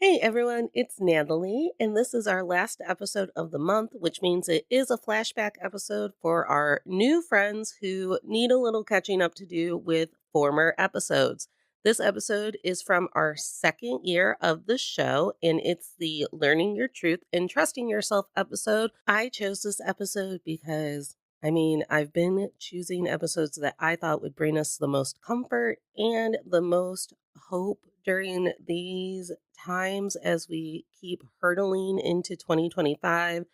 Hey everyone, it's Natalie, and this is our last episode of the month, which means it is a flashback episode for our new friends who need a little catching up to do with former episodes. This episode is from our second year of the show, and it's the Learning Your Truth and Trusting Yourself episode. I chose this episode because I've been choosing episodes that I thought would bring us the most comfort and the most hope during these times as we keep hurtling into 2025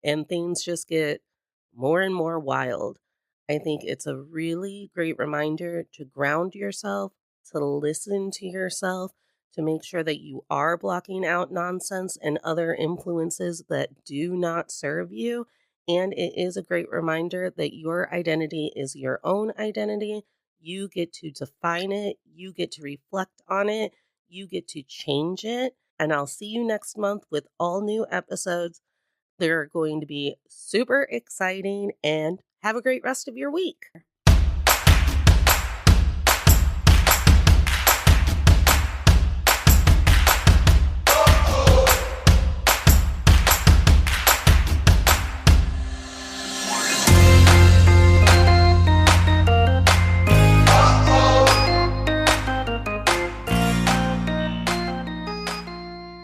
and things just get more and more wild. I think it's a really great reminder to ground yourself, to listen to yourself, to make sure that you are blocking out nonsense and other influences that do not serve you. And it is a great reminder that your identity is your own identity. You get to define it, you get to reflect on it, you get to change it. And I'll see you next month with all new episodes. They're going to be super exciting and have a great rest of your week.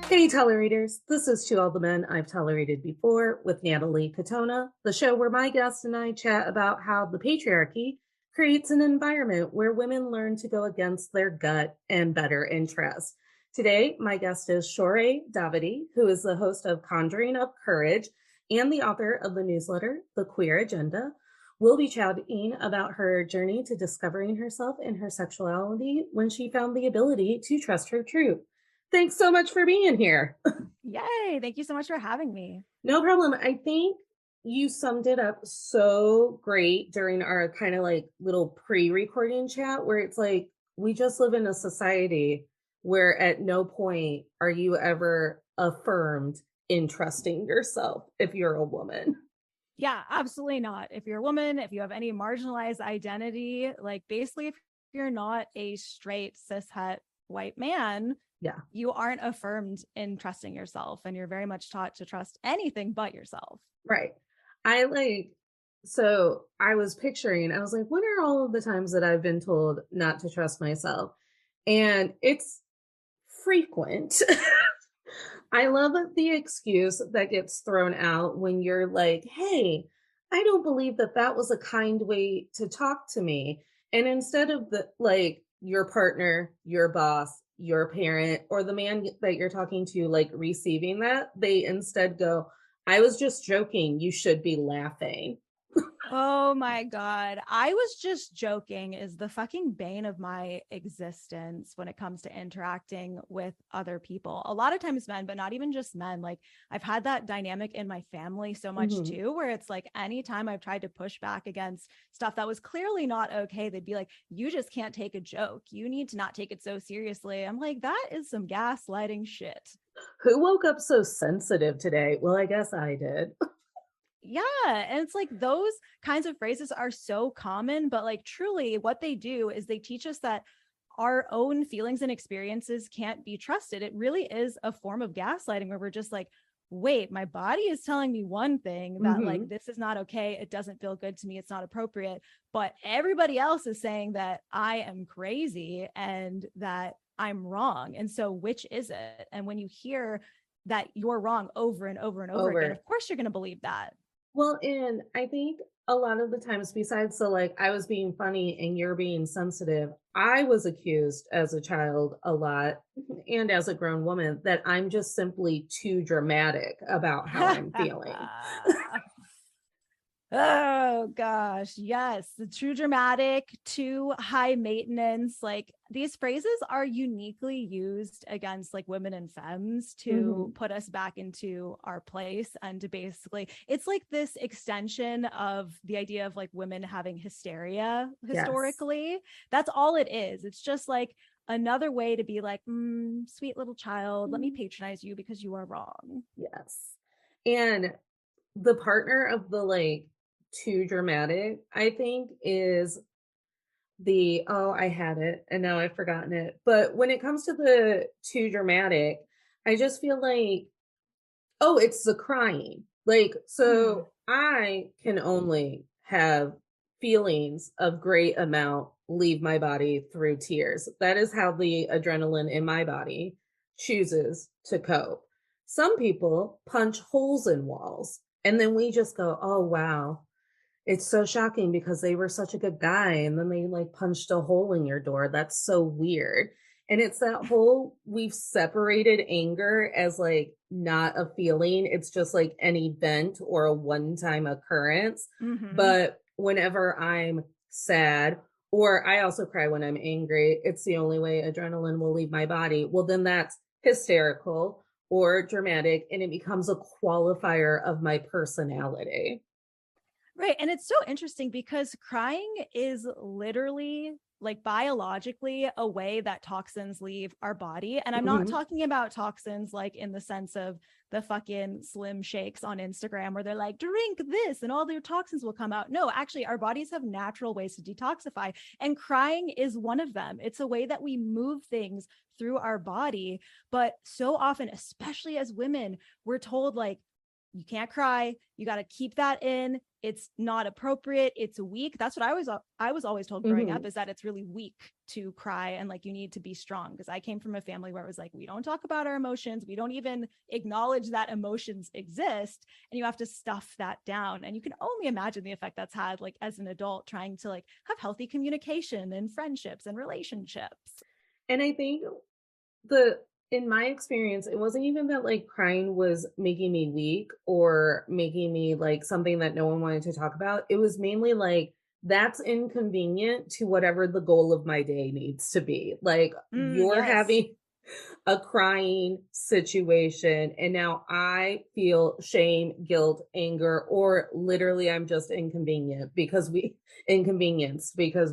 Hey, tolerators. This is To All the Men I've Tolerated Before with Natalie Katona, the show where my guests and I chat about how the patriarchy creates an environment where women learn to go against their gut and better interests. Today, my guest is Shore Davidi, who is the host of Conjuring Up Courage and the author of the newsletter, The Queer Agenda. We'll be chatting about her journey to discovering herself and her sexuality when she found the ability to trust her truth. Thanks so much for being here. Yay. Thank you so much for having me. No problem. I think you summed it up so great during our kind of like little pre-recording chat where it's like we just live in a society where at no point are you ever affirmed in trusting yourself if you're a woman. Yeah, absolutely not. If you're a woman, if you have any marginalized identity, like basically if you're not a straight cishet white man, Yeah. you aren't affirmed in trusting yourself, and you're very much taught to trust anything but yourself. Right. So I was picturing, I was like, what are all of the times that I've been told not to trust myself? And it's frequent. I love the excuse that gets thrown out when you're like, hey, I don't believe that that was a kind way to talk to me. And instead of the like your partner, your boss, your parent, or the man that you're talking to, like receiving that, they instead go, I was just joking. You should be laughing. Oh my God. I was just joking is the fucking bane of my existence when it comes to interacting with other people. A lot of times men, but not even just men. Like I've had that dynamic in my family so much Mhm. too, where it's like anytime I've tried to push back against stuff that was clearly not okay, they'd be like, you just can't take a joke. You need to not take it so seriously. I'm like, that is some gaslighting shit. Who woke up so sensitive today? Well, I guess I did. Yeah. And it's like those kinds of phrases are so common, but like truly what they do is they teach us that our own feelings and experiences can't be trusted. It really is a form of gaslighting where we're just like, wait, my body is telling me one thing that like Mhm. this is not okay. It doesn't feel good to me. It's not appropriate. But everybody else is saying that I am crazy and that I'm wrong. And so which is it? And when you hear that you're wrong over and over and over again, Over. of course you're going to believe that. Well, and I think a lot of the times, besides the like, I was being funny and you're being sensitive, I was accused as a child a lot and as a grown woman that I'm just simply too dramatic about how I'm feeling. Oh gosh, yes. The too dramatic, too high maintenance. Like these phrases are uniquely used against like women and femmes to Mhm. put us back into our place and to basically, it's like this extension of the idea of like women having hysteria Yes. historically. That's all it is. It's just like another way to be like, sweet little child, let me Mm. patronize you because you are wrong. Yes. And the partner of the like too dramatic, I think, is I had it and now I've forgotten it. But when it comes to the too dramatic, I just feel like, oh, it's the crying. Like, Mm. so I can only have feelings of great amount leave my body through tears. That is how the adrenaline in my body chooses to cope. Some people punch holes in walls, and then we just go, oh, wow. It's so shocking because they were such a good guy and then they like punched a hole in your door. That's so weird. And it's that whole we've separated anger as like not a feeling. It's just like an event or a one time occurrence. Mhm. But whenever I'm sad, or I also cry when I'm angry, it's the only way adrenaline will leave my body. Well, then that's hysterical or dramatic and it becomes a qualifier of my personality. Right. And it's so interesting because crying is literally like biologically a way that toxins leave our body. And I'm not Mhm. talking about toxins like in the sense of the fucking slim shakes on Instagram where they're like, drink this and all your toxins will come out. No, actually, our bodies have natural ways to detoxify. And crying is one of them. It's a way that we move things through our body. But so often, especially as women, we're told like, you can't cry. You got to keep that in. It's not appropriate. It's weak. That's what I was always told growing up Mhm. is that it's really weak to cry and like you need to be strong because I came from a family where it was like we don't talk about our emotions. We don't even acknowledge that emotions exist and you have to stuff that down. And you can only imagine the effect that's had like as an adult trying to like have healthy communication and friendships and relationships. And I think the in my experience, it wasn't even that like crying was making me weak or making me like something that no one wanted to talk about. It was mainly like that's inconvenient to whatever the goal of my day needs to be. Like you're Yes. having a crying situation and now I feel shame, guilt, anger, or literally I'm just inconvenienced because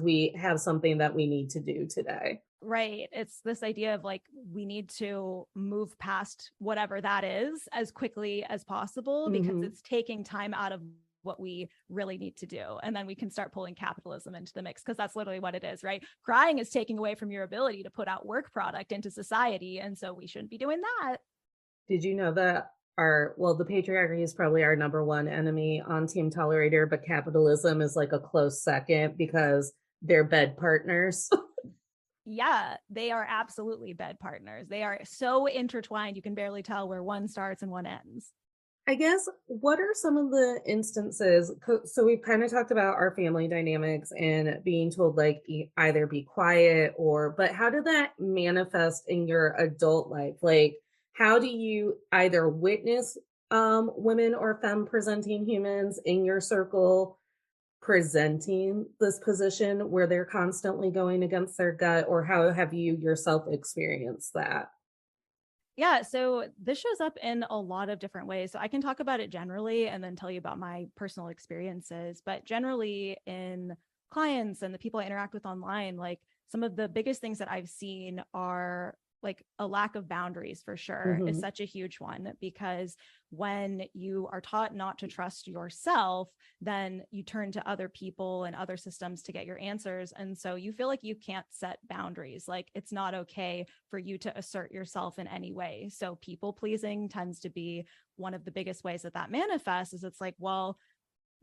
we have something that we need to do today. Right. It's this idea of like, we need to move past whatever that is as quickly as possible because Mhm. it's taking time out of what we really need to do. And then we can start pulling capitalism into the mix because that's literally what it is, right? Crying is taking away from your ability to put out work product into society. And so we shouldn't be doing that. Did you know that the patriarchy is probably our number one enemy on Team Tolerator, but capitalism is like a close second because they're bed partners. Yeah, they are absolutely bed partners. They are so intertwined, you can barely tell where one starts and one ends. I guess what are some of the instances? So we've kind of talked about our family dynamics and being told like either be quiet but how did that manifest in your adult life? Like, how do you either witness women or femme presenting humans in your circle presenting this position where they're constantly going against their gut, or how have you yourself experienced that? Yeah, so this shows up in a lot of different ways. So I can talk about it generally and then tell you about my personal experiences. But generally, in clients and the people I interact with online, like some of the biggest things that I've seen are like a lack of boundaries for sure is Hmm. such a huge one because when you are taught not to trust yourself, then you turn to other people and other systems to get your answers. And so you feel like you can't set boundaries. Like it's not okay for you to assert yourself in any way. So people pleasing tends to be one of the biggest ways that that manifests is it's like, well,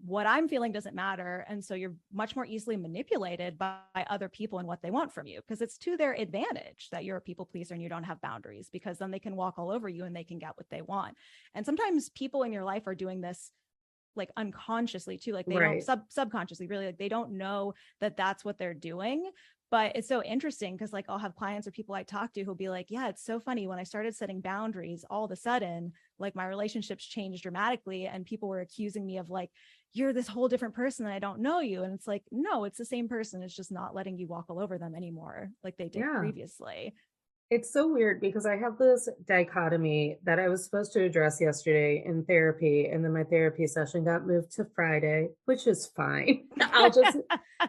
what I'm feeling doesn't matter. And so you're much more easily manipulated by other people and what they want from you because it's to their advantage that you're a people pleaser and you don't have boundaries because then they can walk all over you and they can get what they want. And sometimes people in your life are doing this like unconsciously too, like they don't Right. subconsciously really like they don't know that that's what they're doing. But it's so interesting because like I'll have clients or people I talk to who'll be like, yeah, it's so funny when I started setting boundaries all of a sudden like my relationships changed dramatically and people were accusing me of like you're this whole different person and I don't know you. And it's like, no, it's the same person. It's just not letting you walk all over them anymore like they did Yeah. previously. It's so weird because I have this dichotomy that I was supposed to address yesterday in therapy, and then my therapy session got moved to Friday, which is fine. I'll just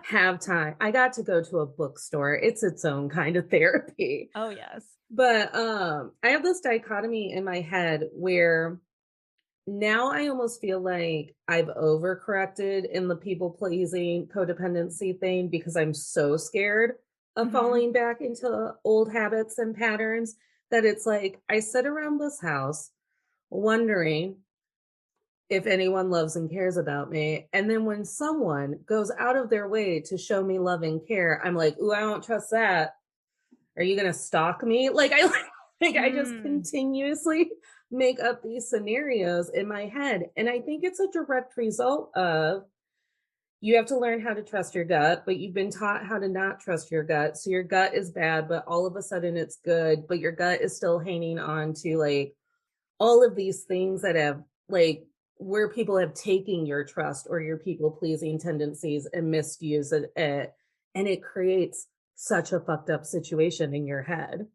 have time. I got to go to a bookstore. It's its own kind of therapy. Oh, yes. But I have this dichotomy in my head where now I almost feel like I've overcorrected in the people pleasing codependency thing because I'm so scared of Hmm. falling back into old habits and patterns. that it's like I sit around this house wondering if anyone loves and cares about me. And then when someone goes out of their way to show me love and care, I'm like, ooh, I don't trust that. Are you gonna stalk me? Like I like I just Mm. continuously make up these scenarios in my head. And I think it's a direct result of you have to learn how to trust your gut, but you've been taught how to not trust your gut. So your gut is bad, but all of a sudden it's good, but your gut is still hanging on to like all of these things that have like where people have taken your trust or your people pleasing tendencies and misuse it. And it creates such a fucked up situation in your head.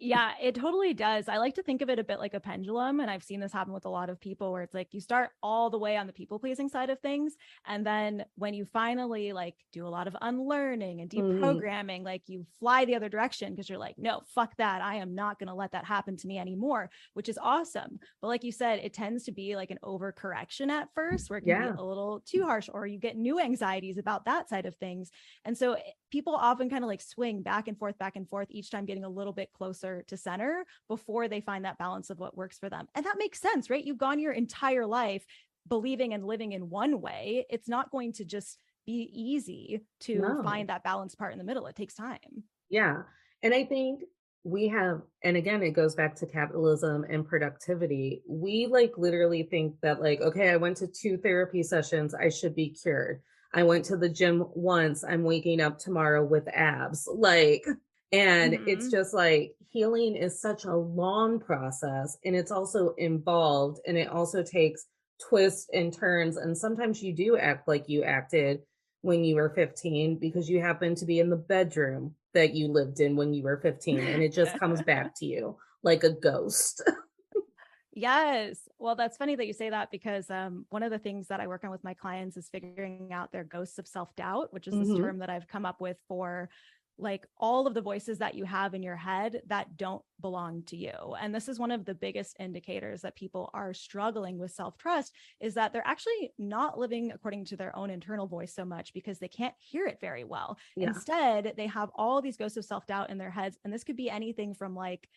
Yeah, it totally does. I like to think of it a bit like a pendulum. And I've seen this happen with a lot of people where it's like you start all the way on the people pleasing side of things. And then when you finally like do a lot of unlearning and Mhm. deprogramming, like you fly the other direction because you're like, no, fuck that. I am not going to let that happen to me anymore, which is awesome. But like you said, it tends to be like an overcorrection at first where it can be Yeah. a little too harsh or you get new anxieties about that side of things. And so people often kind of like swing back and forth, each time getting a little bit closer to center before they find that balance of what works for them. And that makes sense, right? You've gone your entire life believing and living in one way. It's not going to just be easy to No. find that balance part in the middle. It takes time. Yeah. And I think we have, and again, it goes back to capitalism and productivity. We like literally think that, like, okay, I went to 2 therapy sessions, I should be cured. I went to the gym once, I'm waking up tomorrow with abs. Like, and it's Mm-hmm. just like healing is such a long process and it's also involved and it also takes twists and turns. And sometimes you do act like you acted when you were 15 because you happen to be in the bedroom that you lived in when you were 15 and it just comes back to you like a ghost. Yes. Well, that's funny that you say that because one of the things that I work on with my clients is figuring out their ghosts of self doubt, which is this Mhm. term that I've come up with for like all of the voices that you have in your head that don't belong to you. And this is one of the biggest indicators that people are struggling with self trust is that they're actually not living according to their own internal voice so much because they can't hear it very well. Yeah. Instead, they have all these ghosts of self doubt in their heads. And this could be anything from like,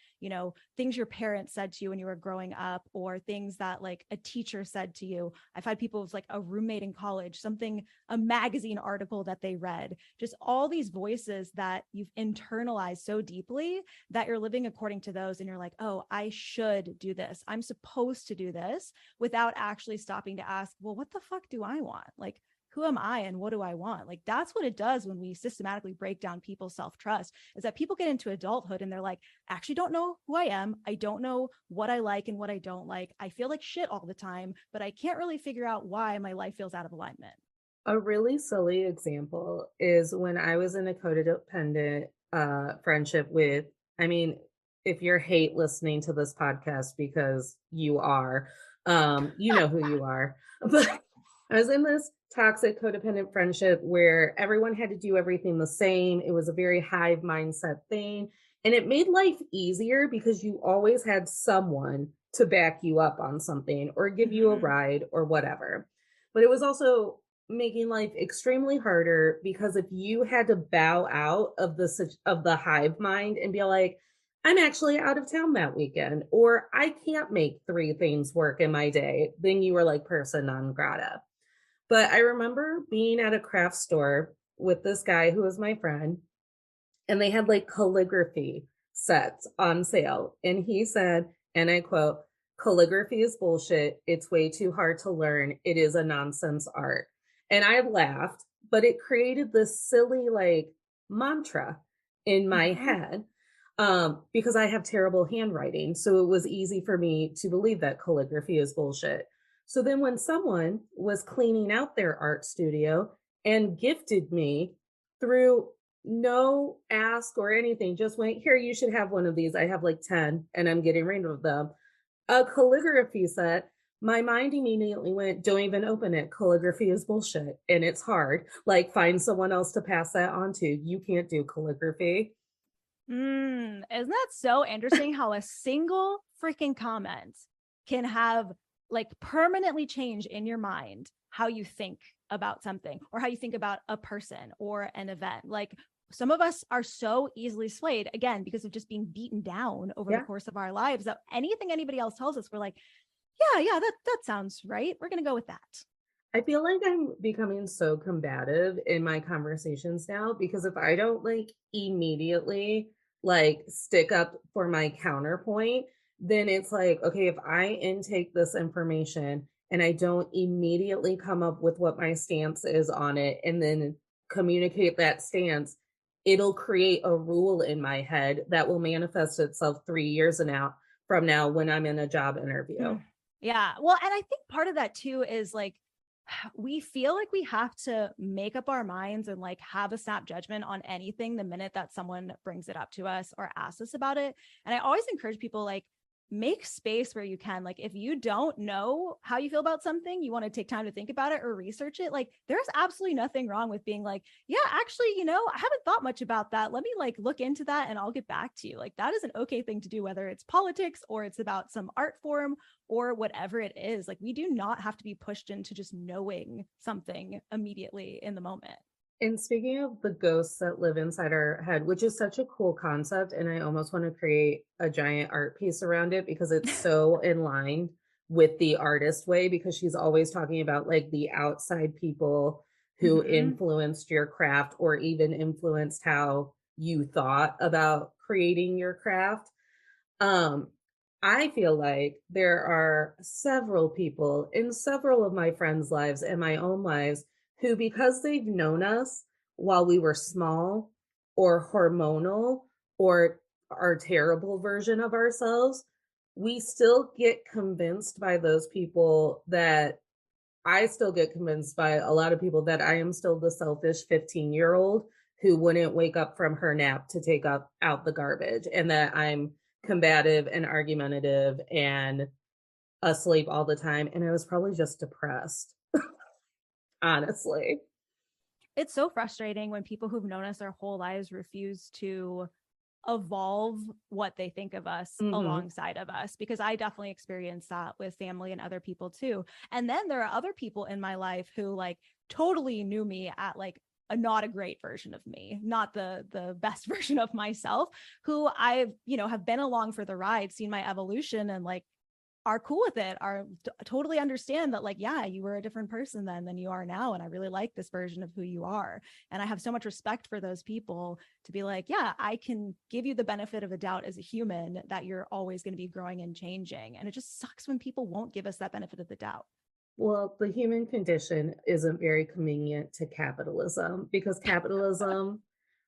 things your parents said to you when you were growing up or things that like a teacher said to you. I've had people with like a roommate in college, something, a magazine article that they read, just all these voices that you've internalized so deeply that you're living according to those. And you're like, oh, I should do this. I'm supposed to do this without actually stopping to ask, well, what the fuck do I want? Like, who am I and what do I want? Like, that's what it does when we systematically break down people's self trust is that people get into adulthood and they're like, actually don't know who I am. I don't know what I like and what I don't like. I feel like shit all the time, but I can't really figure out why my life feels out of alignment. A really silly example is when I was in a codependent friendship with, I mean, if you're hate listening to this podcast because you are, you know who you are. But I was in this toxic codependent friendship where everyone had to do everything the same. It was a very hive mindset thing. And it made life easier because you always had someone to back you up on something or give you a Mm-hmm. ride or whatever. But it was also making life extremely harder because if you had to bow out of the hive mind and be like, I'm actually out of town that weekend, or I can't make 3 things work in my day, then you were like person non grata. But I remember being at a craft store with this guy who was my friend, and they had like calligraphy sets on sale. And he said, and I quote, calligraphy is bullshit. It's way too hard to learn. It is a nonsense art. And I laughed, but it created this silly like mantra in my Mm-hmm. head because I have terrible handwriting. So it was easy for me to believe that calligraphy is bullshit. So then when someone was cleaning out their art studio and gifted me through no ask or anything, just went, here, you should have one of these. I have like 10 and I'm getting rid of them. A calligraphy set. My mind immediately went, don't even open it. Calligraphy is bullshit and it's hard. Like, find someone else to pass that on to. You can't do calligraphy. Isn't that so interesting how a single freaking comment can have like permanently change in your mind how you think about something or how you think about a person or an event? Like some of us are so easily swayed, again, because of just being beaten down over the Yeah. course of our lives, that anything anybody else tells us, we're like, yeah, that sounds right. We're going to go with that. I feel like I'm becoming so combative in my conversations now because if I don't like immediately like stick up for my counterpoint, then it's like, okay, if I intake this information and I don't immediately come up with what my stance is on it and then communicate that stance, it'll create a rule in my head that will manifest itself 3 years from now when I'm in a job interview. Mm. Yeah. Well, and I think part of that too is like, we feel like we have to make up our minds and like have a snap judgment on anything the minute that someone brings it up to us or asks us about it. And I always encourage people, like, make space where you can. Like, if you don't know how you feel about something, you want to take time to think about it or research it. Like, there's absolutely nothing wrong with being like, yeah, actually, I haven't thought much about that. Let me like look into that and I'll get back to you. Like, that is an okay thing to do, whether it's politics or it's about some art form or whatever it is. Like, we do not have to be pushed into just knowing something immediately in the moment. And speaking of the ghosts that live inside our head, which is such a cool concept, and I almost want to create a giant art piece around it because it's so in line with the artist way, because she's always talking about like the outside people who Mm-hmm. influenced your craft or even influenced how you thought about creating your craft. Um, I feel like there are several people in several of my friends' lives and my own lives who, because they've known us while we were small or hormonal or our terrible version of ourselves, we still get convinced by those people that I still get convinced by a lot of people that I am still the selfish 15-year-old who wouldn't wake up from her nap to take up out the garbage and that I'm combative and argumentative and asleep all the time. And I was probably just depressed, honestly. It's so frustrating when people who've known us their whole lives refuse to evolve what they think of us Hmm. alongside of us, because I definitely experienced that with family and other people too. And then there are other people in my life who like totally knew me at like a not a great version of me, not the best version of myself, who I've, have been along for the ride, seen my evolution, and like are cool with it, are totally understand that, like, yeah, you were a different person then than you are now. And I really like this version of who you are. And I have so much respect for those people to be like, yeah, I can give you the benefit of a doubt as a human that you're always going to be growing and changing. And it just sucks when people won't give us that benefit of the doubt. Well, the human condition isn't very convenient to capitalism because capitalism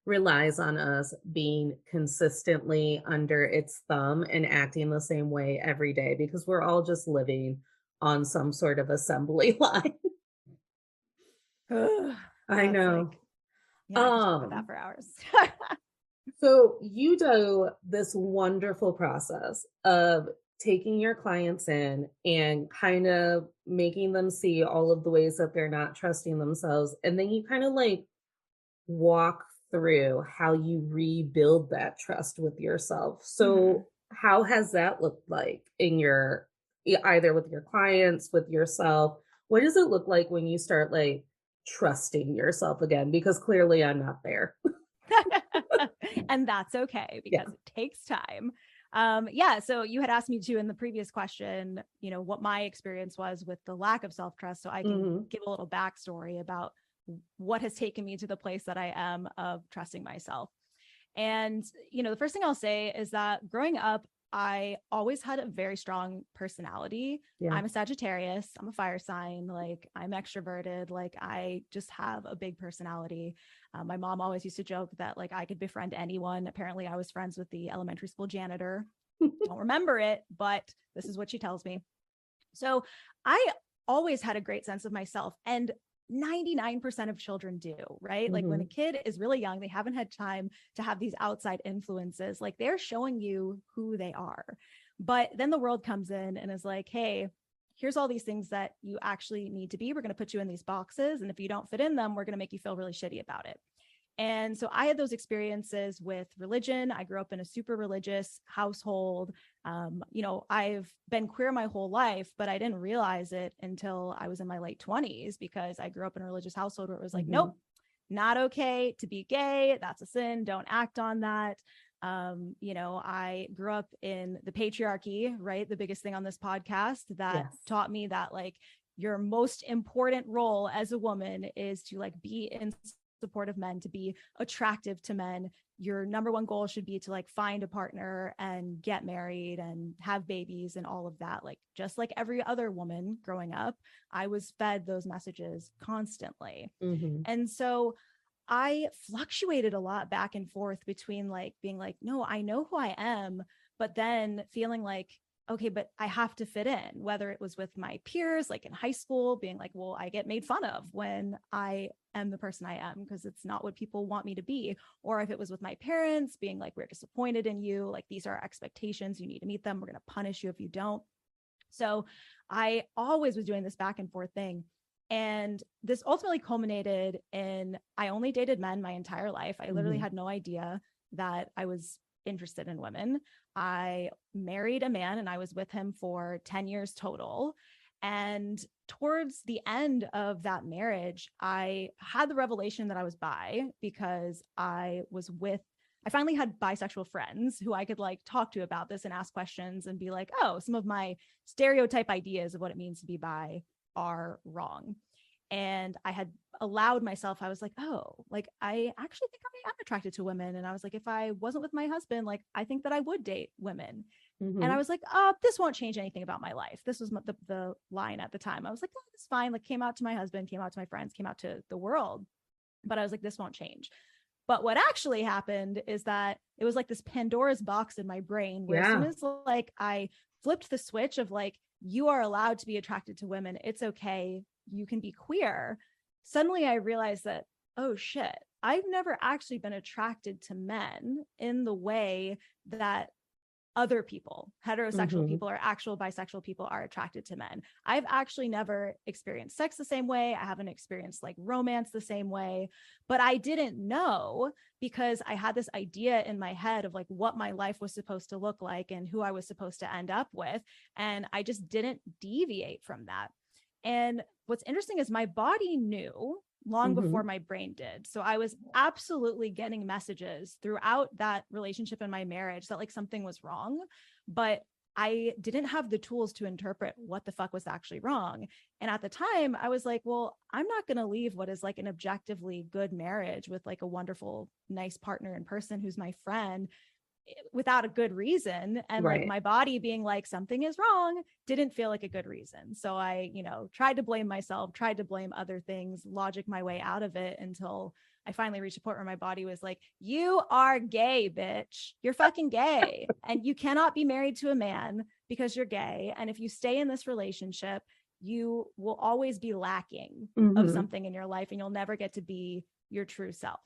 relies on us being consistently under its thumb and acting the same way every day because we're all just living on some sort of assembly line. I Yeah, it's know. like, yeah, I could talk about that Um, for hours. so you do this wonderful process of taking your clients in and kind of making them see all of the ways that they're not trusting themselves. And then you kind of like walk through how you rebuild that trust with yourself. Mhm. So, how has that looked like in either with your clients, with yourself? What does it look like when you start like trusting yourself again? Because clearly I'm not there. And that's okay Yeah. because it takes time. Yeah. So you had asked me to in the previous question, what my experience was with the lack of self trust. So I can Hmm. give a little backstory about what has taken me to the place that I am of trusting myself. And, the first thing I'll say is that growing up, I always had a very strong personality. Yeah. I'm a Sagittarius, I'm a fire sign, like I'm extroverted, like I just have a big personality. My mom always used to joke that like I could befriend anyone. Apparently, I was friends with the elementary school janitor. Don't remember it, but this is what she tells me. So I always had a great sense of myself. And 99% of children do, right? Like when a Hmm. kid is really young, they haven't had time to have these outside influences. Like they're showing you who they are. But then the world comes in and is like, hey, here's all these things that you actually need to be. We're going to put you in these boxes. And if you don't fit in them, we're going to make you feel really shitty about it. And so I had those experiences with religion. I grew up in a super religious household. I've been queer my whole life, but I didn't realize it until I was in my late 20s because I grew up in a religious household where it was like, Hmm. nope, not okay to be gay. That's a sin. Don't act on that. I grew up in the patriarchy, right? The biggest thing on this podcast that Yes. taught me that like your most important role as a woman is to like be in support of men, to be attractive to men. Your number one goal should be to like find a partner and get married and have babies and all of that. Like just like every other woman growing up, I was fed those messages constantly. Mm-hmm. And so I fluctuated a lot back and forth between like being like, no, I know who I am, but then feeling like, okay, but I have to fit in, whether it was with my peers, like in high school, being like, well, I get made fun of when I am the person I am because it's not what people want me to be. Or if it was with my parents, being like, we're disappointed in you, like these are our expectations, you need to meet them, we're going to punish you if you don't. So I always was doing this back and forth thing. And this ultimately culminated in I only dated men my entire life. I literally Mm-hmm. had no idea that I was interested in women. I married a man and I was with him for 10 years total. And towards the end of that marriage, I had the revelation that I was bi because I finally had bisexual friends who I could like talk to about this and ask questions and be like, oh, some of my stereotype ideas of what it means to be bi are wrong. And I had allowed myself, I was like, oh, like I actually think I am attracted to women. And I was like, if I wasn't with my husband, like I think that I would date women. And I Mm-hmm. was like, oh, this won't change anything about my life. This was the line at the time. I was like, oh, it's fine. Like came out to my husband, came out to my friends, came out to the world. But I was like, this won't change. But what actually happened is that it was like this Pandora's box in my brain where as soon Yeah. as like I flipped the switch of like, you are allowed to be attracted to women, it's okay, you can be queer. Suddenly I realized that, oh shit, I've never actually been attracted to men in the way that other people, heterosexual Mm-hmm. people or actual bisexual people are attracted to men. I've actually never experienced sex the same way. I haven't experienced like romance the same way, but I didn't know because I had this idea in my head of like what my life was supposed to look like and who I was supposed to end up with. And I just didn't deviate from that. And what's interesting is my body knew long Mm-hmm. before my brain did. So I was absolutely getting messages throughout that relationship and my marriage that like something was wrong, but I didn't have the tools to interpret what the fuck was actually wrong. And at the time, I was like, well, I'm not going to leave what is like an objectively good marriage with like a wonderful, nice partner in person who's my friend without a good reason. And like Right. my body being like something is wrong didn't feel like a good reason. So I, tried to blame myself, tried to blame other things, logic my way out of it until I finally reached a point where my body was like, you are gay, bitch. You're fucking gay. And you cannot be married to a man because you're gay. And if you stay in this relationship, you will always be lacking of Mm-hmm. something in your life and you'll never get to be your true self.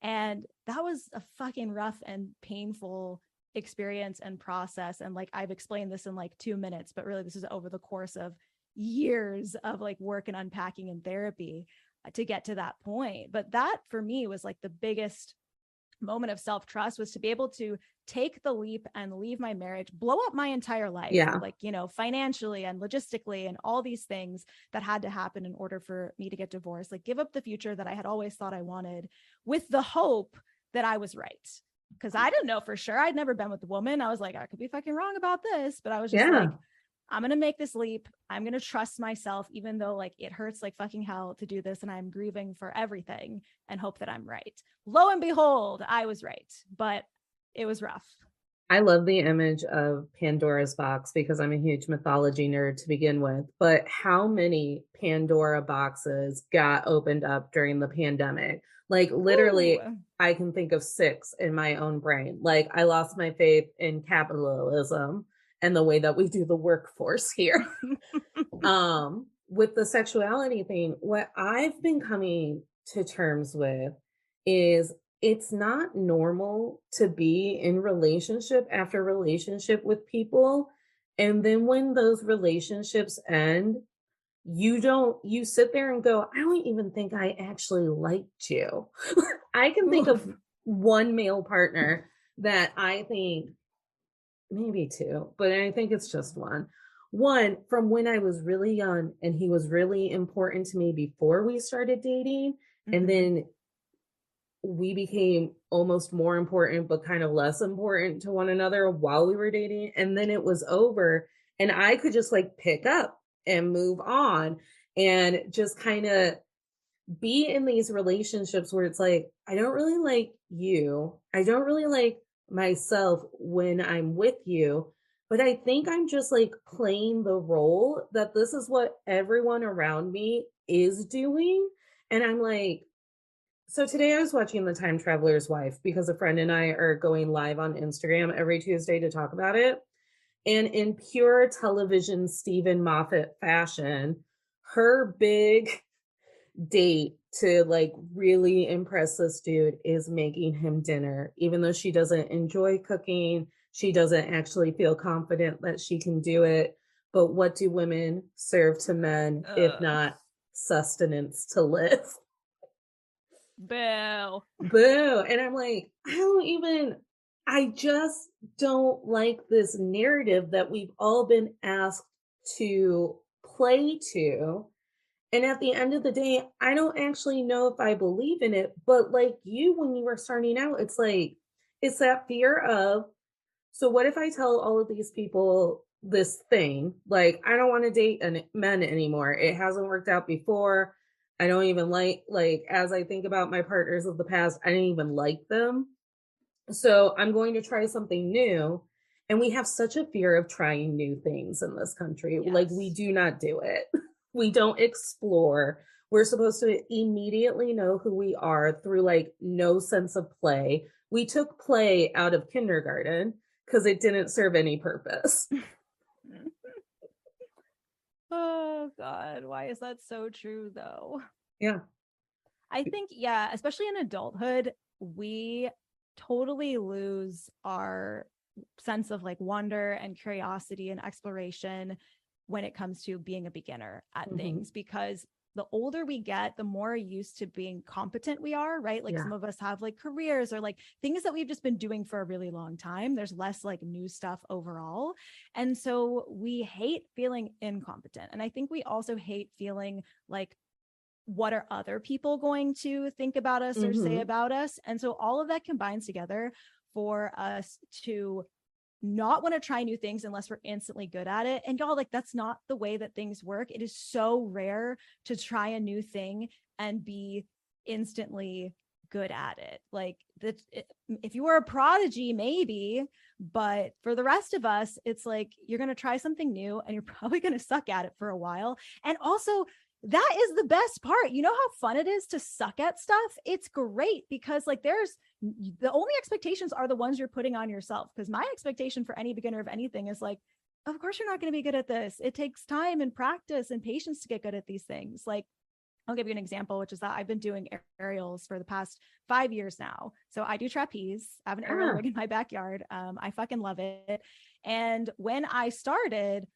And that was a fucking rough and painful experience and process. And like I've explained this in like 2 minutes, but really this is over the course of years of like work and unpacking and therapy to get to that point. But that for me was like the biggest moment of self-trust, was to be able to take the leap and leave my marriage, blow up my entire life, Yeah. like, financially and logistically and all these things that had to happen in order for me to get divorced, like give up the future that I had always thought I wanted with the hope that I was right. Because I didn't know for sure. I'd never been with a woman. I was like, I could be fucking wrong about this, but I was just Yeah. like, I'm going to make this leap. I'm going to trust myself, even though like it hurts like fucking hell to do this. And I'm grieving for everything and hope that I'm right. Lo and behold, I was right, but it was rough. I love the image of Pandora's box because I'm a huge mythology nerd to begin with. But how many Pandora boxes got opened up during the pandemic? Like, literally, Ooh. I can think of six in my own brain. Like, I lost my faith in capitalism and the way that we do the workforce here. With the sexuality thing, what I've been coming to terms with is it's not normal to be in relationship after relationship with people. And then when those relationships end, you sit there and go, I don't even think I actually liked you. I can think of Oof. one male partner that I think, maybe two, but I think it's just one. One from when I was really young and he was really important to me before we started dating. And Mm-hmm. then we became almost more important, but kind of less important to one another while we were dating. And then it was over, and I could just like pick up and move on and just kind of be in these relationships where it's like, I don't really like you. I don't really like myself when I'm with you. But I think I'm just like playing the role that this is what everyone around me is doing. And I'm like, so today I was watching The Time Traveler's Wife because a friend and I are going live on Instagram every Tuesday to talk about it. And in pure television Stephen Moffat fashion, her big date to like really impress this dude is making him dinner, even though she doesn't enjoy cooking. She doesn't actually feel confident that she can do it. But what do women serve to men if Ugh. not sustenance to live? Boo. Boo. And I'm like, I just don't like this narrative that we've all been asked to play to. And at the end of the day, I don't actually know if I believe in it. But like you, when you were starting out, it's like, it's that fear of, so what if I tell all of these people this thing? Like, I don't want to date men anymore. It hasn't worked out before. I don't even like, as I think about my partners of the past, I didn't even like them. So I'm going to try something new. And we have such a fear of trying new things in this country. Like, we Yes. do not do it. We don't explore. We're supposed to immediately know who we are through like no sense of play. We took play out of kindergarten because it didn't serve any purpose. Oh God, why is that so true though? Yeah. I think, yeah, especially in adulthood, we totally lose our sense of like wonder and curiosity and exploration when it comes to being a beginner at Mm-hmm. things, because the older we get, the more used to being competent we are, right? Like Yeah. some of us have like careers or like things that we've just been doing for a really long time. There's less like new stuff overall. And so we hate feeling incompetent. And I think we also hate feeling like, what are other people going to think about us or say Mm-hmm. about us? And so all of that combines together for us to not want to try new things unless we're instantly good at it. And y'all, like, that's not the way that things work. It is so rare to try a new thing and be instantly good at it. Like that, if you were a prodigy, maybe, but for the rest of us, it's like you're going to try something new and you're probably going to suck at it for a while. And also, that is the best part. You know how fun it is to suck at stuff? It's great because like there's the only expectations are the ones you're putting on yourself. Because my expectation for any beginner of anything is like, of course you're not going to be good at this. It takes time and practice and patience to get good at these things. Like, I'll give you an example, which is that I've been doing aerials for the past 5 years now. So I do trapeze. I have an aerial Yeah. rig in my backyard. I fucking love it. And when I started,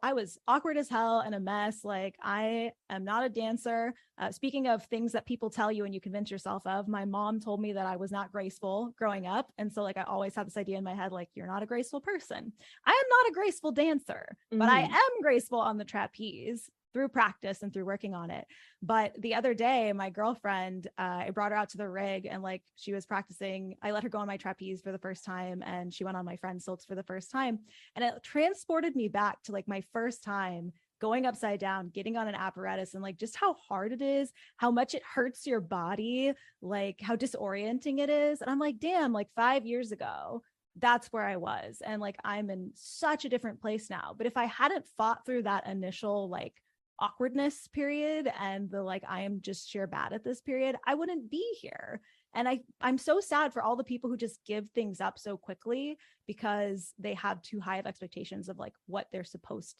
I was awkward as hell and a mess. Like, I am not a dancer. Speaking of things that people tell you and you convince yourself of, my mom told me that I was not graceful growing up. And so, like, I always had this idea in my head, like, you're not a graceful person. I am not a graceful dancer, but I Mm-hmm. am graceful on the trapeze through practice and through working on it. But the other day, my girlfriend, I brought her out to the rig and like she was practicing. I let her go on my trapeze for the first time and she went on my friend's silks for the first time. And it transported me back to like my first time going upside down, getting on an apparatus, and like just how hard it is, how much it hurts your body, like how disorienting it is. And I'm like, damn, like 5 years ago, that's where I was. And like I'm in such a different place now. But if I hadn't fought through that initial like awkwardness period and the like I am just sheer bad at this period, I wouldn't be here. And I'm so sad for all the people who just give things up so quickly because they have too high of expectations of like what they're supposed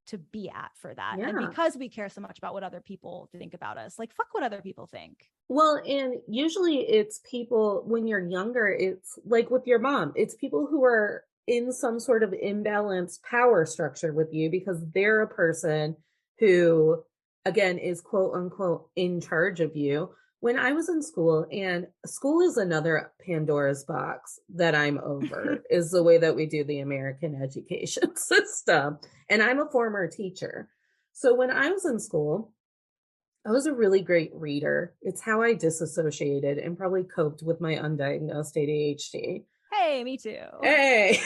to be at for that. And Yeah. because we care so much about what other people think about us, like fuck what other people think. Well, and usually it's people when you're younger, it's like with your mom, it's people who are in some sort of imbalanced power structure with you because they're a person who, again, is quote unquote in charge of you. When I was in school, and school is another Pandora's box that I'm over, is the way that we do the American education system. And I'm a former teacher. So when I was in school, I was a really great reader. It's how I disassociated and probably coped with my undiagnosed ADHD. Hey, me too. Hey.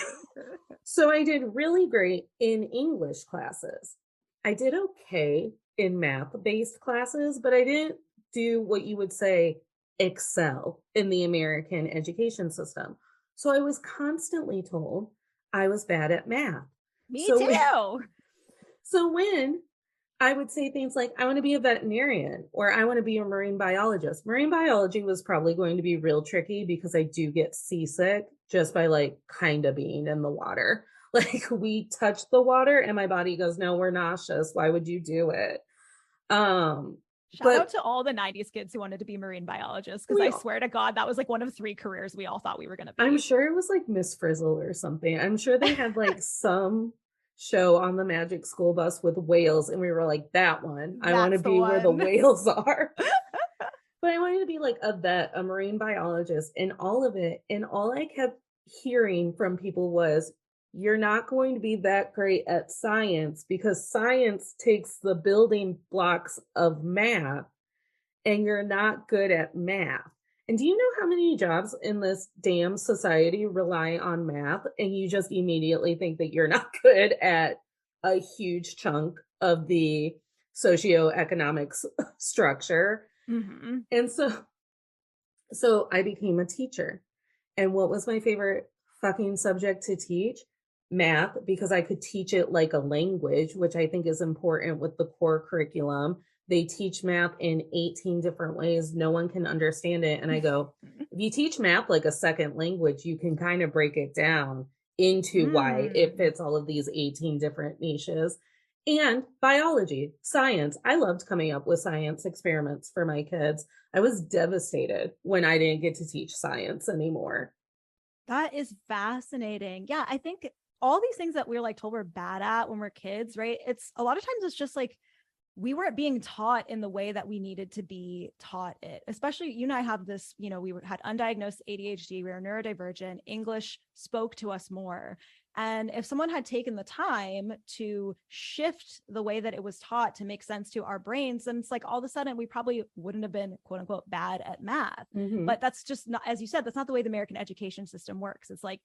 So I did really great in English classes. I did okay in math-based classes, but I didn't do what you would say excel in the American education system. So I was constantly told I was bad at math. Me So too. so when I would say things like, I want to be a veterinarian or I want to be a marine biologist. Marine biology was probably going to be real tricky because I do get seasick just by like kind of being in the water. Like we touch the water and my body goes, no, we're nauseous. Why would you do it? Um, Shout out but to all the 90s kids who wanted to be marine biologists, because we I swear to God, that was like one of three careers we all thought we were going to I'm be. sure it was like Miss Frizzle or something. I'm sure they had like some show on the Magic School Bus with whales, and we were like, that one. I want to That's the be where the one. whales are. But I wanted to be like a vet, a marine biologist, and all of it. And all I kept hearing from people was, you're not going to be that great at science because science takes the building blocks of math and you're not good at math. And do you know how many jobs in this damn society rely on math? And you just immediately think that you're not good at a huge chunk of the socioeconomics structure. Mm-hmm. And so I became a teacher. And what was my favorite fucking subject to teach? Math, because I could teach it like a language, which I think is important with the core curriculum. They teach math in 18 different ways. No one can understand it. And I go, if you teach math like a second language, you can kind of break it down into why it Mm. fits all of these 18 different niches. And biology, science. I loved coming up with science experiments for my kids. I was devastated when I didn't get to teach science anymore. That is fascinating. Yeah, I think all these things that we're like told we're bad at when we're kids, right? It's a lot of times it's just like we weren't being taught in the way that we needed to be taught it. Especially, you and I have this, had undiagnosed ADHD, we were neurodivergent, English spoke to us more. And if someone had taken the time to shift the way that it was taught to make sense to our brains, then it's like all of a sudden we probably wouldn't have been quote unquote bad at math. Mm-hmm. But that's just not, as you said, that's not the way the American education system works. It's like,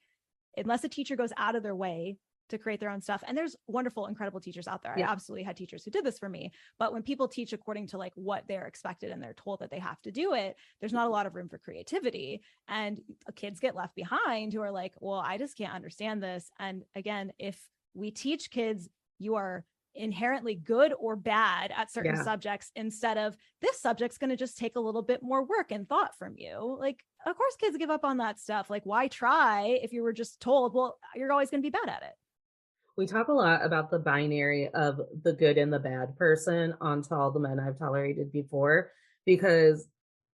unless a teacher goes out of their way to create their own stuff. And there's wonderful, incredible teachers out there. I Yeah. absolutely had teachers who did this for me. But when people teach according to like what they're expected and they're told that they have to do it, there's not a lot of room for creativity. And kids get left behind who are like, well, I just can't understand this. And again, if we teach kids you are inherently good or bad at certain Yeah. subjects instead of this subject's going to just take a little bit more work and thought from you, like of course kids give up on that stuff. Like why try if you were just told, well, you're always going to be bad at it. We talk a lot about the binary of the good and the bad person on To All the Men I've Tolerated Before, because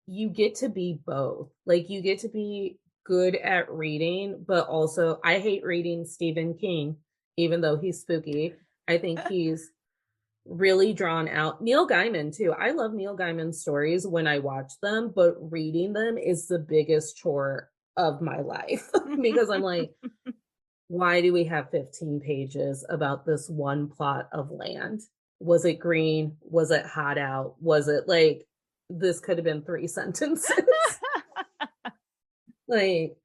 you get to be both. Like you get to be good at reading, but also I hate reading Stephen King, even though he's spooky. I think he's really drawn out. Neil Gaiman too. I love Neil Gaiman stories when I watch them, but reading them is the biggest chore of my life because I'm like, why do we have 15 pages about this one plot of land? Was it green? Was it hot out? Was it like this could have been three sentences? Like,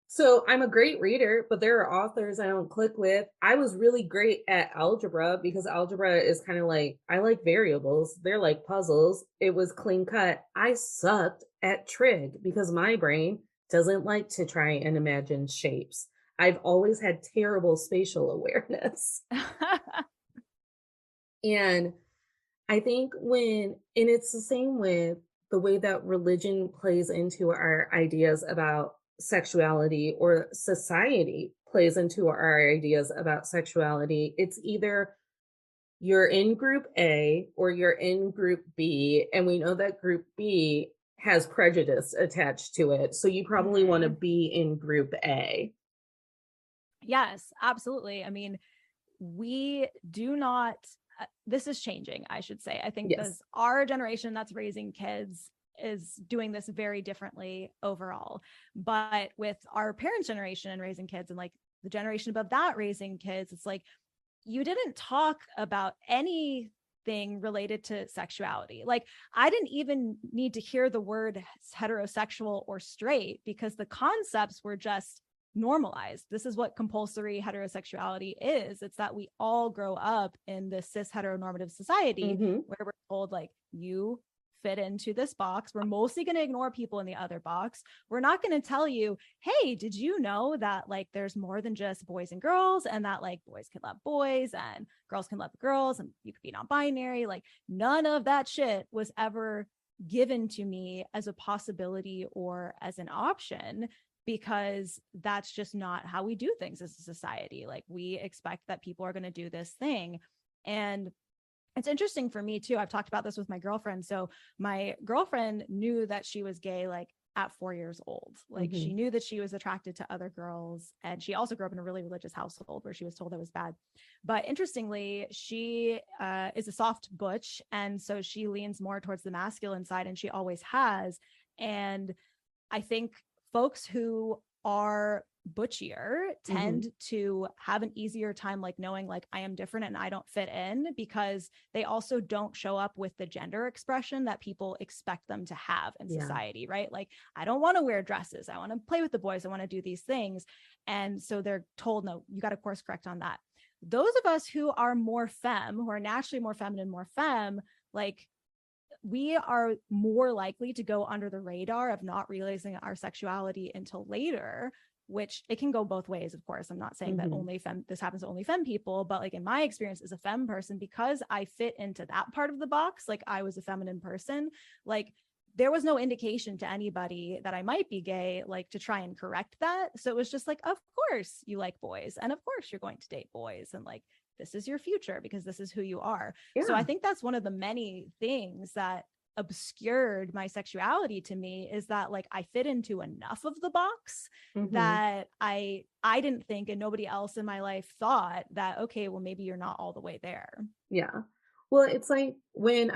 so I'm a great reader, but there are authors I don't click with. I was really great at algebra because algebra is kind of like, I like variables. They're like puzzles. It was clean cut. I sucked at trig because my brain doesn't like to try and imagine shapes. I've always had terrible spatial awareness. And I think and it's the same with the way that religion plays into our ideas about sexuality or society plays into our ideas about sexuality. It's either you're in group A or you're in group B. And we know that group B has prejudice attached to it. So you probably want to Mm-hmm. be in group A. Yes, absolutely. I mean, we do not, this is changing, I should say. I think Yes. this, our generation that's raising kids is doing this very differently overall. But with our parents' generation and raising kids and like the generation above that raising kids, it's like you didn't talk about anything thing related to sexuality. Like, I didn't even need to hear the word heterosexual or straight because the concepts were just normalized. This is what compulsory heterosexuality is. It's that we all grow up in this cis heteronormative society Mm-hmm. where we're told, like, you fit into this box. We're mostly going to ignore people in the other box. We're not going to tell you, hey, did you know that like there's more than just boys and girls, and that like boys can love boys and girls can love girls and you could be non-binary. Like, none of that shit was ever given to me as a possibility or as an option, because that's just not how we do things as a society. Like, we expect that people are going to do this thing. And it's interesting for me too. I've talked about this with my girlfriend. So my girlfriend knew that she was gay like at 4 years old. Like, Mm-hmm. she knew that she was attracted to other girls. And she also grew up in a really religious household where she was told that was bad. But interestingly, she is a soft butch. And so she leans more towards the masculine side, and she always has. And I think folks who are butchier Mm-hmm. tend to have an easier time like knowing like I am different and I don't fit in, because they also don't show up with the gender expression that people expect them to have in Yeah. society, right? Like, I don't want to wear dresses, I want to play with the boys, I want to do these things. And so they're told, no, you got to course correct on that. Those of us who are more femme, who are naturally more feminine, more femme, like, we are more likely to go under the radar of not realizing our sexuality until later, which it can go both ways. Of course, I'm not saying that Mm-hmm. only this happens to only femme people, but like in my experience as a femme person, because I fit into that part of the box, like I was a feminine person, like there was no indication to anybody that I might be gay, like to try and correct that. So it was just like, of course you like boys, and of course you're going to date boys, and like, this is your future because this is who you are. So I Yeah. think that's one of the many things that obscured my sexuality to me, is that like I fit into enough of the box Mm-hmm. that I didn't think, and nobody else in my life thought that, okay, well maybe you're not all the way there. Yeah. Well, it's like when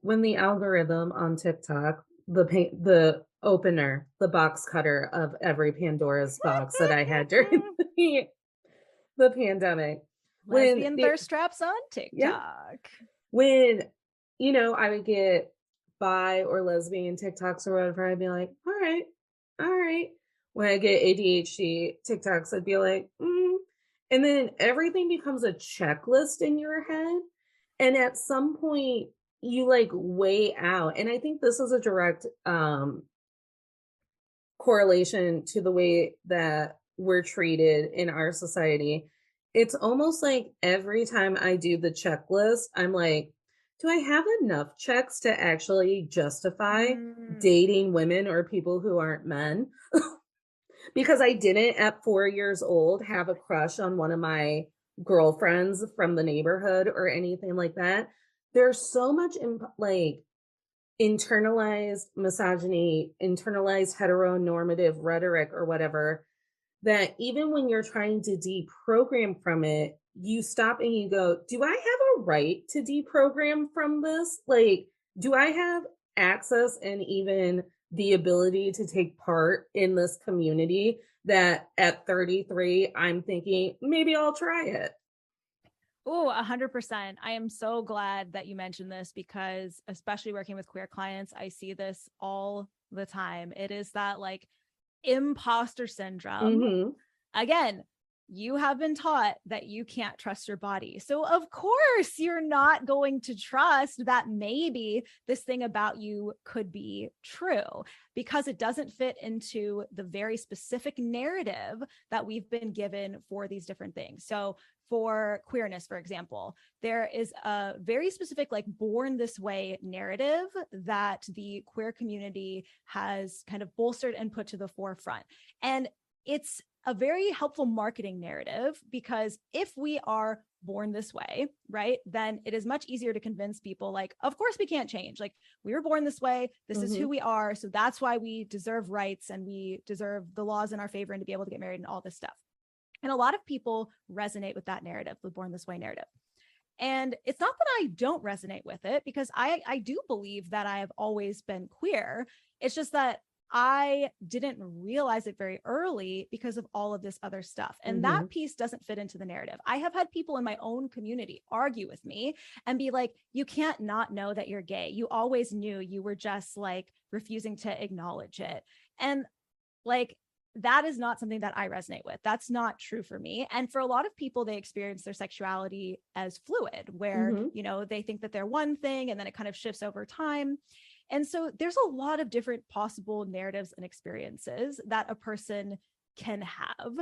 the algorithm on TikTok, the opener, the box cutter of every Pandora's box that I had during the pandemic, when Lesbian the thirst traps on yeah, TikTok. when I would get bi or lesbian TikToks or whatever, I'd be like, all right, all right. When I get ADHD TikToks, I'd be like, and then everything becomes a checklist in your head. And at some point, you like weigh out. And I think this is a direct correlation to the way that we're treated in our society. It's almost like every time I do the checklist, I'm like, do I have enough checks to actually justify Mm. dating women or people who aren't men? Because I didn't at 4 years old have a crush on one of my girlfriends from the neighborhood or anything like that. There's so much like internalized misogyny, internalized heteronormative rhetoric or whatever, that even when you're trying to deprogram from it, you stop and you go, do I have a right to deprogram from this? Like, do I have access and even the ability to take part in this community that at 33, I'm thinking maybe I'll try it? Oh, 100%. I am so glad that you mentioned this, because especially working with queer clients, I see this all the time. It is that like imposter syndrome. Hmm. Again, you have been taught that you can't trust your body. So, of course, you're not going to trust that maybe this thing about you could be true, because it doesn't fit into the very specific narrative that we've been given for these different things. So, for queerness, for example, there is a very specific, like, born this way narrative that the queer community has kind of bolstered and put to the forefront. And it's a very helpful marketing narrative, because if we are born this way, right, then it is much easier to convince people, like, of course we can't change. Like, we were born this way. This is Hmm. who we are. So that's why we deserve rights and we deserve the laws in our favor and to be able to get married and all this stuff. And a lot of people resonate with that narrative, the born this way narrative. And it's not that I don't resonate with it, because I do believe that I have always been queer. It's just that I didn't realize it very early because of all of this other stuff. And that Mm-hmm. piece doesn't fit into the narrative. I have had people in my own community argue with me and be like, you can't not know that you're gay. You always knew, you were just like refusing to acknowledge it. And like, that is not something that I resonate with. That's not true for me. And for a lot of people, they experience their sexuality as fluid, where, Mm-hmm. they think that they're one thing and then it kind of shifts over time. And so there's a lot of different possible narratives and experiences that a person can have.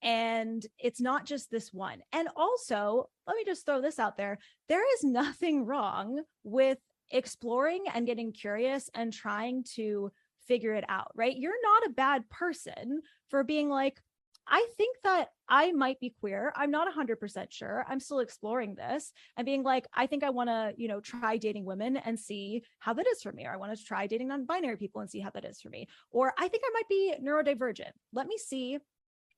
And it's not just this one. And also, let me just throw this out there, there is nothing wrong with exploring and getting curious and trying to figure it out, right? You're not a bad person for being like, I think that I might be queer. I'm not 100% sure. I'm still exploring this, and being like, I think I want to, try dating women and see how that is for me. Or I want to try dating non-binary people and see how that is for me. Or I think I might be neurodivergent. Let me see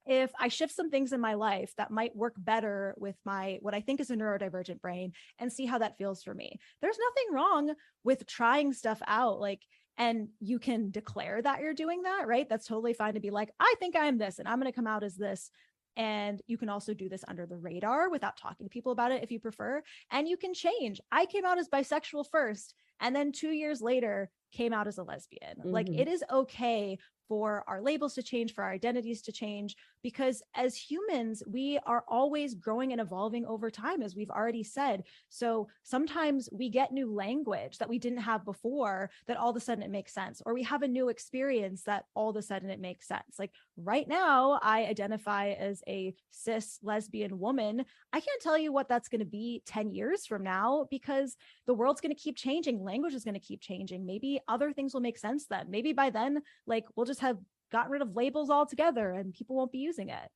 if I shift some things in my life that might work better with my what I think is a neurodivergent brain and see how that feels for me. There's nothing wrong with trying stuff out, like, and you can declare that you're doing that, right? That's totally fine to be like, I think I'm this and I'm going to come out as this. And you can also do this under the radar without talking to people about it if you prefer. And you can change. I came out as bisexual first, and then 2 years later came out as a lesbian. Like, Mm-hmm. it is okay for our labels to change, for our identities to change, because as humans, we are always growing and evolving over time, as we've already said. So sometimes we get new language that we didn't have before, that all of a sudden it makes sense, or we have a new experience that all of a sudden it makes sense. Like right now, I identify as a cis lesbian woman. I can't tell you what that's going to be 10 years from now, because the world's going to keep changing. Language is going to keep changing. Maybe other things will make sense then. Maybe by then, like, we'll just have gotten rid of labels altogether and people won't be using it.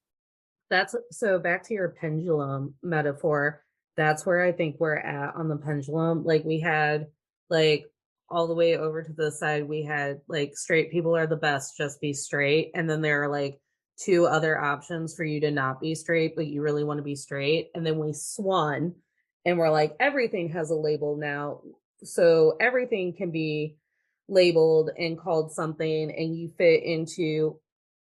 That's so back to your pendulum metaphor. That's where I think we're at on the pendulum. Like we had like all the way over to the side, we had like straight people are the best, just be straight. And then there are like two other options for you to not be straight, but you really want to be straight. And then we swung and we're like, everything has a label now. So everything can be labeled and called something, and you fit into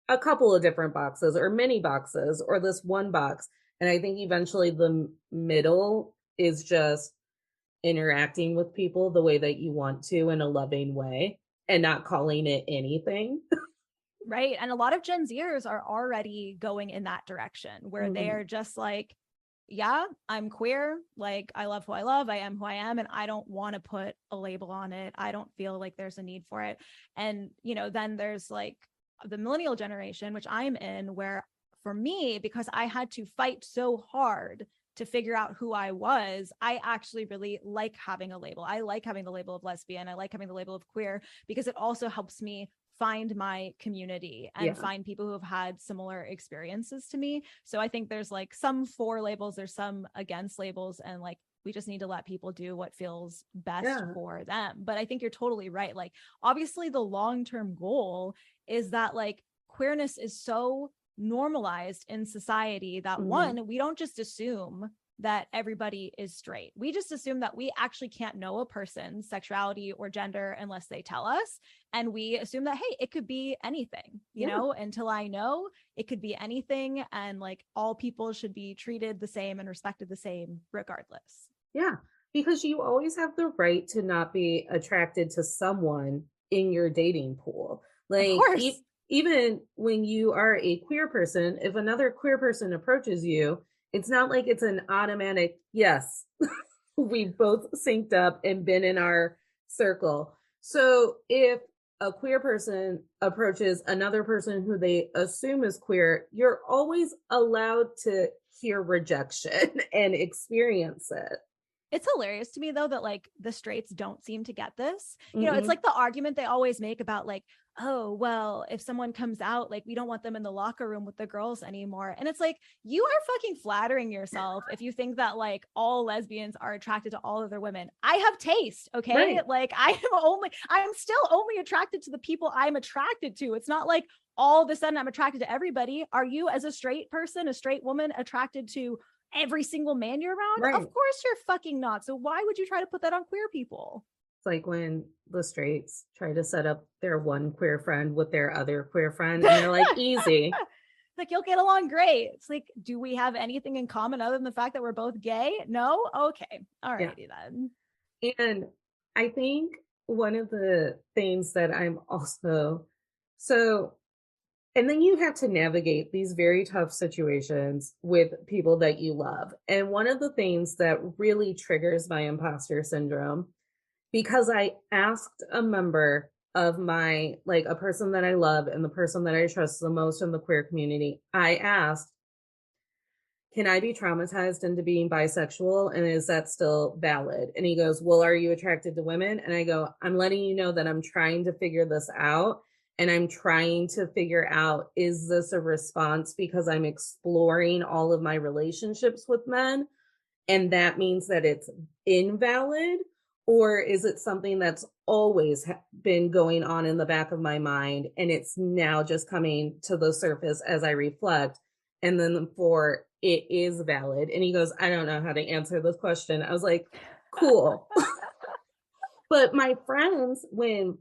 a couple of different boxes or many boxes or this one box. And I think eventually the middle is just interacting with people the way that you want to in a loving way and not calling it anything. Right. And a lot of Gen Zers are already going in that direction, where they Mhm. are just like, yeah, I'm queer. Like, I love who I love. I am who I am. And I don't want to put a label on it. I don't feel like there's a need for it. And, then there's like the millennial generation, which I'm in, where for me, because I had to fight so hard to figure out who I was, I actually really like having a label. I like having the label of lesbian. I like having the label of queer, because it also helps me find my community and Yeah. find people who have had similar experiences to me. So I think there's like some for labels, there's some against labels, and like we just need to let people do what feels best Yeah. for them. But I think you're totally right. Like, obviously, the long-term goal is that like queerness is so normalized in society that, Mhm. one, we don't just assume that everybody is straight. We just assume that we actually can't know a person's sexuality or gender unless they tell us. And we assume that, hey, it could be anything, Yeah. until I know, it could be anything. And like all people should be treated the same and respected the same regardless. Yeah. Because you always have the right to not be attracted to someone in your dating pool. Of Like, course. even when you are a queer person, if another queer person approaches you, it's not like it's an automatic yes. We've both synced up and been in our circle. So if a queer person approaches another person who they assume is queer, you're always allowed to hear rejection and experience it. It's hilarious to me though that like the straights don't seem to get this. It's Mm-mm. like the argument they always make about like, oh, well, if someone comes out, like we don't want them in the locker room with the girls anymore. And it's like, you are fucking flattering yourself if you think that like all lesbians are attracted to all other women. I have taste, okay? Right. Like I'm still only attracted to the people I'm attracted to. It's not like all of a sudden I'm attracted to everybody. Are you, as a straight person, a straight woman, attracted to every single man you're around? Of Right. course you're fucking not. So why would you try to put that on queer people? like when the straights try to set up their one queer friend with their other queer friend, and they're like, "Easy." Like, you'll get along great. It's like, do we have anything in common other than the fact that we're both gay? No? Okay. All Yeah. righty then. And I think one of the things that I'm also so and then you have to navigate these very tough situations with people that you love. And one of the things that really triggers my imposter syndrome, because I asked a member of my, like a person that I love and the person that I trust the most in the queer community, I asked, can I be traumatized into being bisexual? And is that still valid? And he goes, well, are you attracted to women? And I go, I'm letting you know that I'm trying to figure this out. And I'm trying to figure out, is this a response because I'm exploring all of my relationships with men? And that means that it's invalid? Or is it something that's always been going on in the back of my mind and it's now just coming to the surface as I reflect? And then for it is valid. And he goes, I don't know how to answer this question. I was like, cool. But my friends, when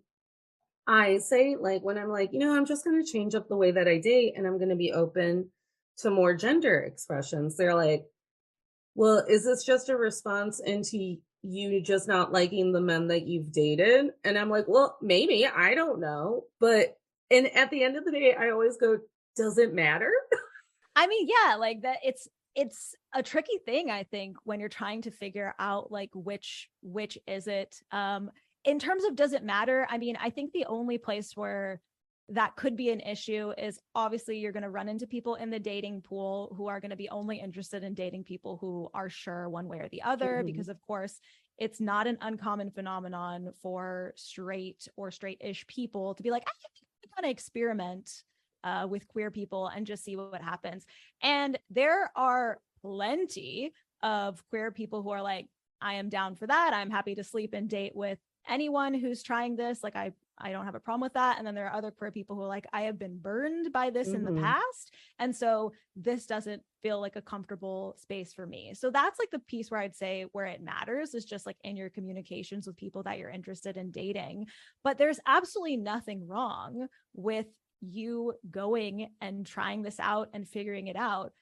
I say, like, when I'm like, I'm just going to change up the way that I date and I'm going to be open to more gender expressions, they're like, well, is this just a response into you just not liking the men that you've dated? And I'm like, well, maybe, I don't know. But and at the end of the day, I always go, does it matter? I mean, yeah, like that it's a tricky thing, I think, when you're trying to figure out like which is it. In terms of does it matter? I mean, I think the only place where that could be an issue is obviously you're going to run into people in the dating pool who are going to be only interested in dating people who are sure one way or the other, Mhm, because of course it's not an uncommon phenomenon for straight or straight-ish people to be like, I kind of experiment with queer people and just see what happens. And there are plenty of queer people who are like, I am down for that. I'm happy to sleep and date with anyone who's trying this. Like, I don't have a problem with that. And then there are other queer people who are like, I have been burned by this in the mhm. past. And so this doesn't feel like a comfortable space for me. So that's like the piece where I'd say where it matters is just like in your communications with people that you're interested in dating. But there's absolutely nothing wrong with you going and trying this out and figuring it out,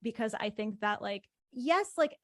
because I think that like, yes, like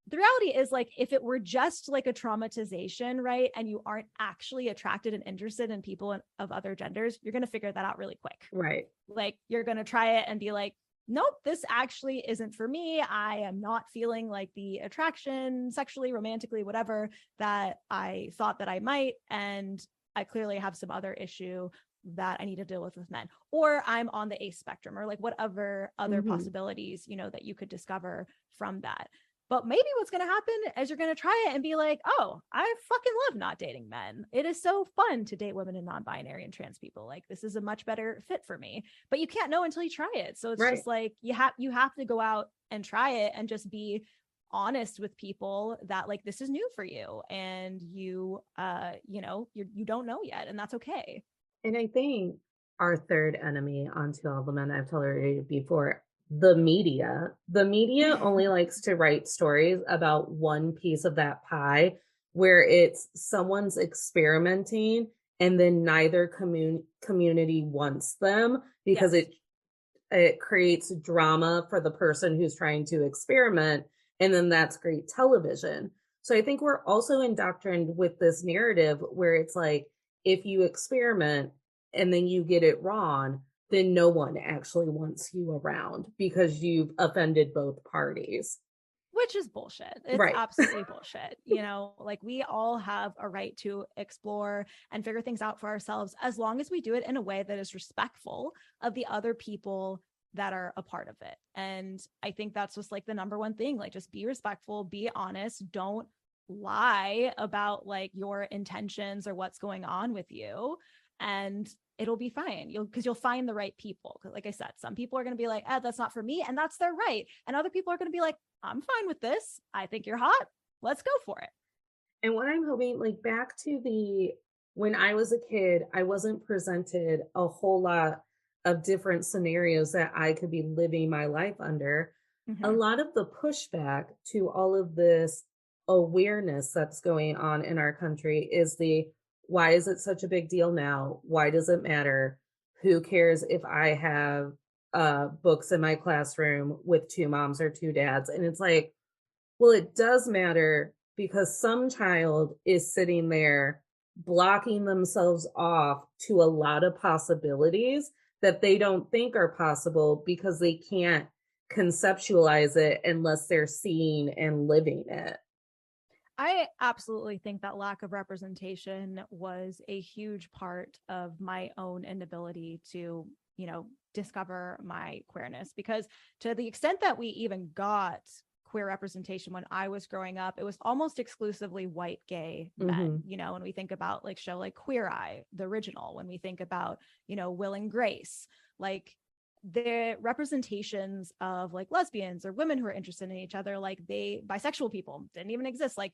the reality is like if it were just like a traumatization, right, and you aren't actually attracted and interested in people of other genders, you're going to figure that out really quick. Right. Like you're going to try it and be like, nope, this actually isn't for me. I am not feeling like the attraction sexually, romantically, whatever, that I thought that I might, and I clearly have some other issue that I need to deal with men, or I'm on the ace spectrum, or like whatever other Mhm. possibilities, that you could discover from that. But maybe what's going to happen is you're going to try it and be like, oh, I fucking love not dating men. It is so fun to date women and non-binary and trans people. Like this is a much better fit for me. But you can't know until you try it. So it's Right. just like you have to go out and try it and just be honest with people that like this is new for you, and you don't know yet, and that's okay. And I think our third enemy onto all the men I've tolerated before, the media. The media only likes to write stories about one piece of that pie where it's someone's experimenting and then neither community wants them because Yes. it creates drama for the person who's trying to experiment, and then that's great television. So I think we're also indoctrined with this narrative where it's like if you experiment and then you get it wrong, then no one actually wants you around because you've offended both parties. Which is bullshit. It's Right. absolutely bullshit. Like we all have a right to explore and figure things out for ourselves as long as we do it in a way that is respectful of the other people that are a part of it. And I think that's just like the number one thing. Like just be respectful, be honest, don't lie about like your intentions or what's going on with you, and it'll be fine. You'll find the right people. Cause like I said, some people are going to be like, that's not for me. And that's their right. And other people are going to be like, I'm fine with this. I think you're hot. Let's go for it. And what I'm hoping, like back to the when I was a kid, I wasn't presented a whole lot of different scenarios that I could be living my life under. A Mm-hmm. lot of the pushback to all of this awareness that's going on in our country is the why is it such a big deal now? Why does it matter? Who cares if I have books in my classroom with two moms or two dads? And it's like, well, it does matter because some child is sitting there blocking themselves off to a lot of possibilities that they don't think are possible because they can't conceptualize it unless they're seeing and living it. I absolutely think that lack of representation was a huge part of my own inability to, discover my queerness, because to the extent that we even got queer representation when I was growing up, it was almost exclusively white gay men. Mhm. When we think about like show like Queer Eye, the original, when we think about, Will and Grace, like the representations of like lesbians or women who are interested in each other, like bisexual people didn't even exist. Like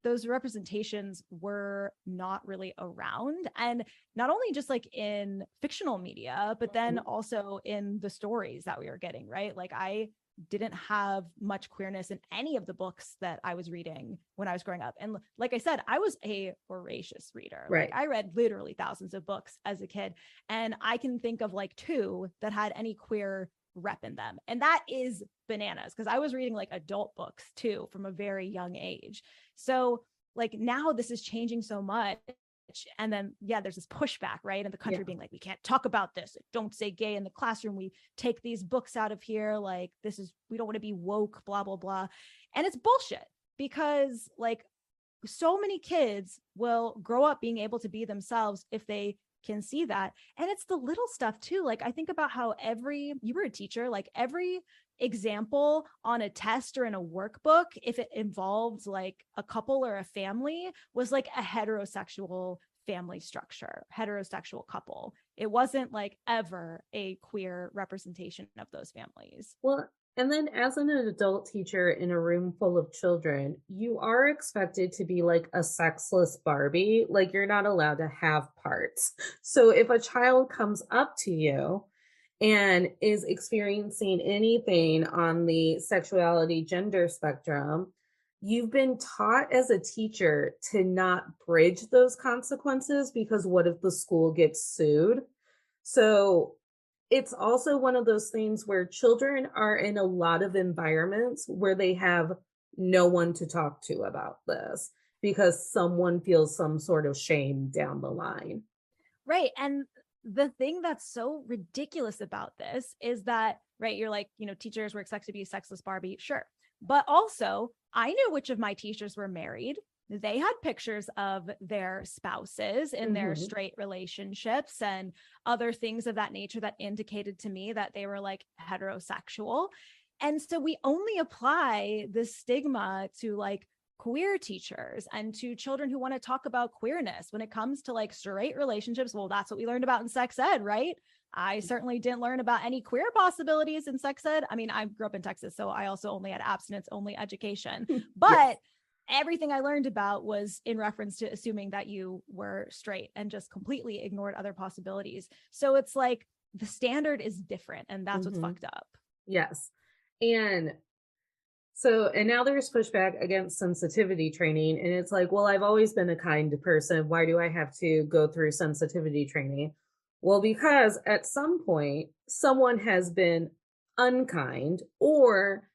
those representations were not really around. And not only just like in fictional media, but then Mhm. also in the stories that we were getting, right? Like I didn't have much queerness in any of the books that I was reading when I was growing up. And like I said, I was a voracious reader. Like Right. I read literally thousands of books as a kid. And I can think of like two that had any queer rep in them. And that is bananas because I was reading like adult books too from a very young age. So like now this is changing so much. And then, yeah, there's this pushback, right? And the Yeah. country being like, we can't talk about this. Don't say gay in the classroom. We take these books out of here. Like, we don't want to be woke, blah, blah, blah. And it's bullshit because, like, so many kids will grow up being able to be themselves if they can see that. And it's the little stuff too. Like I think about how you were a teacher, like every example on a test or in a workbook, if it involved like a couple or a family, was like a heterosexual family structure, heterosexual couple. It wasn't like ever a queer representation of those families. Well, and then as an adult teacher in a room full of children, you are expected to be like a sexless Barbie. Like you're not allowed to have parts. So if a child comes up to you and is experiencing anything on the sexuality gender spectrum, you've been taught as a teacher to not bridge those consequences because what if the school gets sued? So it's also one of those things where children are in a lot of environments where they have no one to talk to about this because someone feels some sort of shame down the line. Right. And the thing that's so ridiculous about this is that, right, you're like, teachers were expected to be sexless Barbie. Sure. But also, I knew which of my teachers were married. They had pictures of their spouses in their Mhm. straight relationships and other things of that nature that indicated to me that they were like heterosexual. And so we only apply this stigma to like queer teachers and to children who want to talk about queerness when it comes to like straight relationships. Well, that's what we learned about in sex ed, right? I certainly didn't learn about any queer possibilities in sex ed. I mean, I grew up in Texas, so I also only had abstinence only education, Yes. but everything I learned about was in reference to assuming that you were straight and just completely ignored other possibilities. So it's like the standard is different, and that's what's Mhm. fucked up. Yes. And and now there's pushback against sensitivity training. And it's like, well, I've always been a kind person. Why do I have to go through sensitivity training? Well, because at some point, someone has been unkind or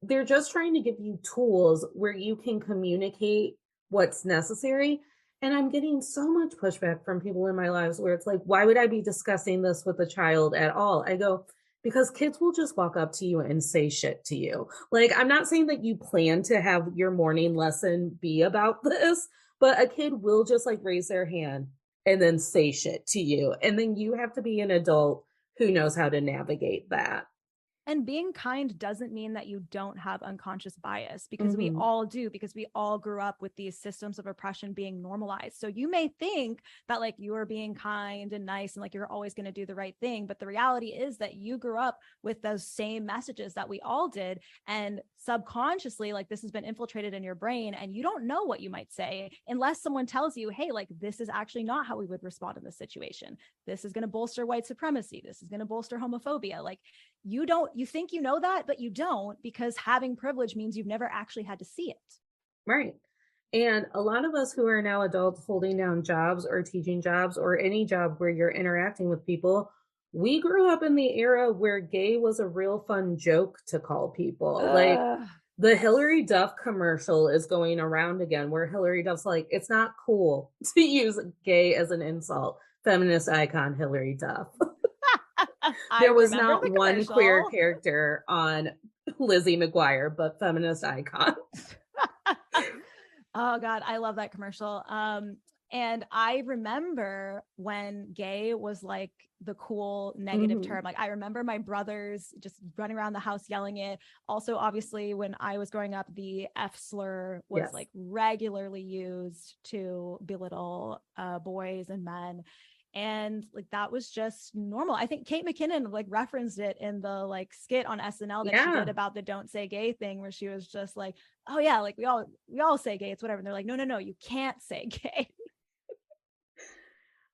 they're just trying to give you tools where you can communicate what's necessary. And I'm getting so much pushback from people in my lives where it's like, why would I be discussing this with a child at all? I go, because kids will just walk up to you and say shit to you. Like, I'm not saying that you plan to have your morning lesson be about this, but a kid will just like raise their hand and then say shit to you. And then you have to be an adult who knows how to navigate that. And being kind doesn't mean that you don't have unconscious bias, because we Hmm. all do, because we all grew up with these systems of oppression being normalized. So you may think that like you are being kind and nice and like you're always going to do the right thing. But the reality is that you grew up with those same messages that we all did. And subconsciously, like this has been infiltrated in your brain and you don't know what you might say unless someone tells you, hey, like this is actually not how we would respond in this situation. This is going to bolster white supremacy. This is going to bolster homophobia. Like you think you know that, but you don't, because having privilege means you've never actually had to see it. Right. And a lot of us who are now adults holding down jobs or teaching jobs or any job where you're interacting with people, we grew up in the era where gay was a real fun joke to call people. Like the Yes. Hillary Duff commercial is going around again, where Hillary Duff's like, it's not cool to use gay as an insult. Feminist icon Hillary Duff. I There was remember not the one queer commercial. character on Lizzie McGuire, but feminist icon. Oh God, I love that commercial. And I remember when gay was like the cool negative Mhm. term. Like I remember my brothers just running around the house yelling it. Also, obviously, when I was growing up, the F slur was Yes. like regularly used to belittle boys and men. And like that was just normal. I think Kate McKinnon like referenced it in the like skit on SNL that she did Yeah. about the don't say gay thing, where she was just like, oh yeah, like we all say gay, it's whatever. And they're like, no, no, no, you can't say gay.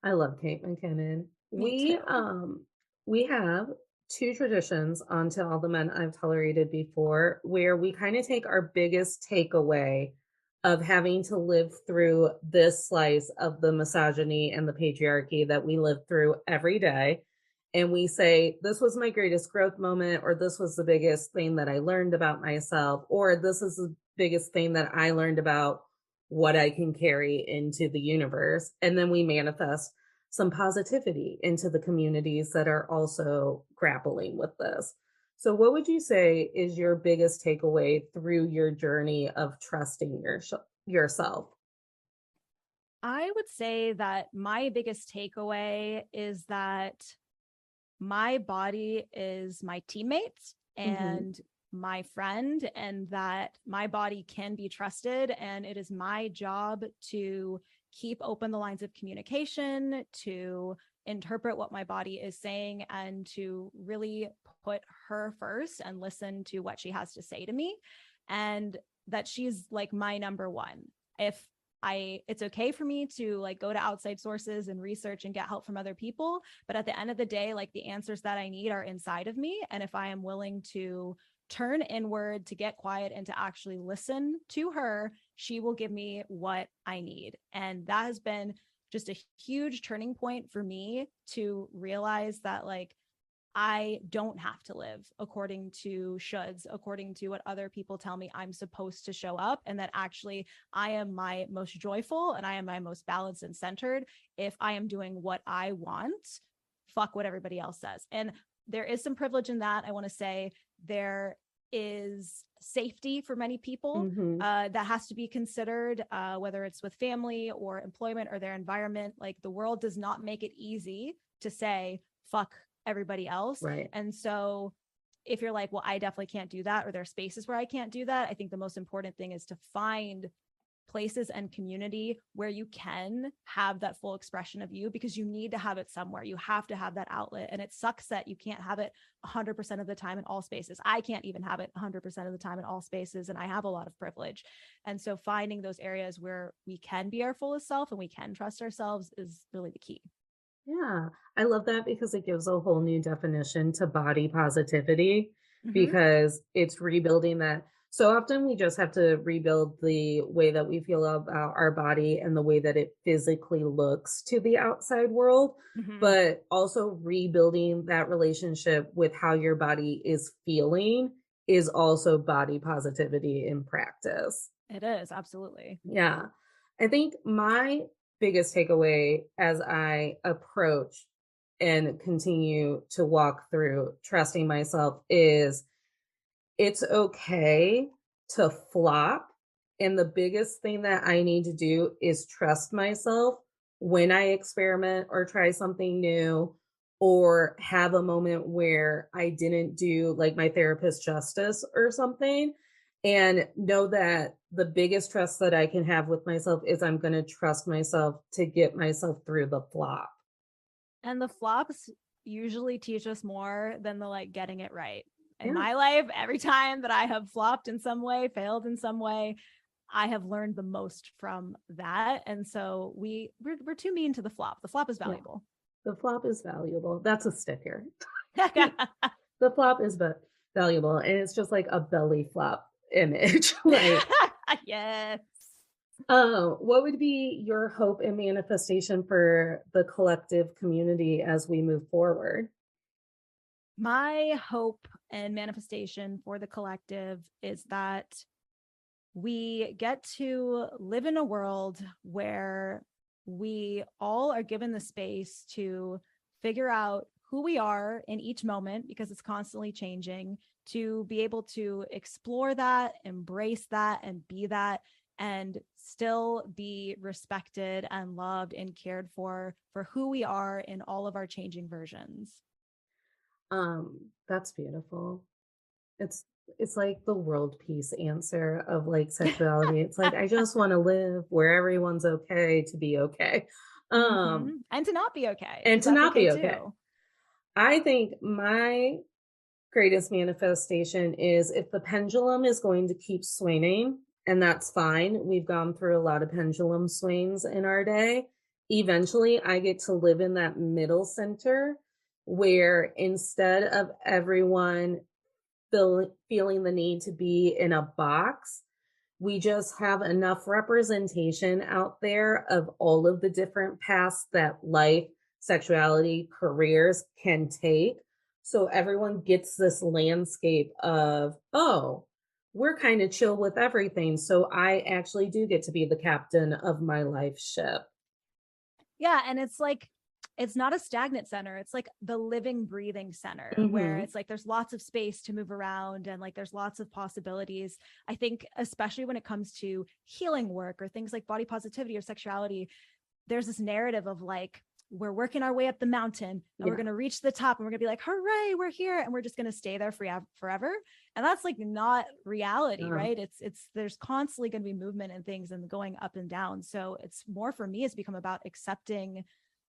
I love Kate McKinnon. Me We too. um we have two traditions on To All the Men I've Tolerated Before where we kind of take our biggest takeaway of having to live through this slice of the misogyny and the patriarchy that we live through every day. And we say, this was my greatest growth moment, or this was the biggest thing that I learned about myself, or this is the biggest thing that I learned about what I can carry into the universe. And then we manifest some positivity into the communities that are also grappling with this. So, what would you say is your biggest takeaway through your journey of trusting yourself? I would say that my biggest takeaway is that my body is my teammate Hmm. and my friend, and that my body can be trusted. And it is my job to keep open the lines of communication, to interpret what my body is saying, and to really put her first and listen to what she has to say to me. And that she's like my number one. If it's okay for me to like go to outside sources and research and get help from other people, but at the end of the day, like the answers that I need are inside of me. And if I am willing to turn inward, to get quiet, and to actually listen to her, she will give me what I need. And that has been just a huge turning point for me to realize that like I don't have to live according to shoulds, according to what other people tell me I'm supposed to show up, and that actually I am my most joyful and I am my most balanced and centered if I am doing what I want. Fuck what everybody else says. And there is some privilege in that. I want to say there is safety for many people Hmm. that has to be considered, whether it's with family or employment or their environment. Like the world does not make it easy to say, fuck everybody else. Right. And so if you're like, well, I definitely can't do that, or there are spaces where I can't do that, I think the most important thing is to find places and community where you can have that full expression of you, because you need to have it somewhere. You have to have that outlet. And it sucks that you can't have it 100% of the time in all spaces. I can't even have it 100% of the time in all spaces. And I have a lot of privilege. And so finding those areas where we can be our fullest self and we can trust ourselves is really the key. Yeah, I love that because it gives a whole new definition to body positivity Mm-hmm. because it's rebuilding that. So often we just have to rebuild the way that we feel about our body and the way that it physically looks to the outside world, Mm-hmm. but also rebuilding that relationship with how your body is feeling is also body positivity in practice. It is, absolutely. Yeah. I think my biggest takeaway as I approach and continue to walk through trusting myself is it's okay to flop. And the biggest thing that I need to do is trust myself when I experiment or try something new or have a moment where I didn't do like my therapist justice or something. And know that the biggest trust that I can have with myself is I'm going to trust myself to get myself through the flop. And the flops usually teach us more than the like getting it right. In Yeah. my life, every time that I have flopped in some way, failed in some way, I have learned the most from that. And so we're too mean to the flop. The flop is Yeah. valuable. The flop is valuable. That's a sticker. The flop is valuable, and it's just like a belly flop image. Like Yes. What would be your hope and manifestation for the collective community as we move forward? My hope and manifestation for the collective is that we get to live in a world where we all are given the space to figure out who we are in each moment because it's constantly changing, to be able to explore that, embrace that, and be that, and still be respected and loved and cared for who we are in all of our changing versions. That's beautiful. It's it's like the world peace answer of like sexuality. It's like I just want to live where everyone's okay to be okay. Um And to not be okay, and because to that's not okay be okay. too. I think my greatest manifestation is if the pendulum is going to keep swinging, and that's fine. We've gone through a lot of pendulum swings in our day. Eventually, I get to live in that middle center where instead of everyone feeling the need to be in a box, we just have enough representation out there of all of the different paths that life, sexuality, careers can take. So everyone gets this landscape of, oh, we're kind of chill with everything. So I actually do get to be the captain of my life ship. Yeah, and it's like it's not a stagnant center. It's like the living, breathing center where Hmm. it's like there's lots of space to move around and like there's lots of possibilities. I think, especially when it comes to healing work or things like body positivity or sexuality, there's this narrative of like, we're working our way up the mountain and we're Yeah. going to reach the top and we're going to be like, hooray, we're here. And we're just going to stay there forever. And that's like not reality, Um, right? There's constantly going to be movement and things and going up and down. So it's more for me, it's become about accepting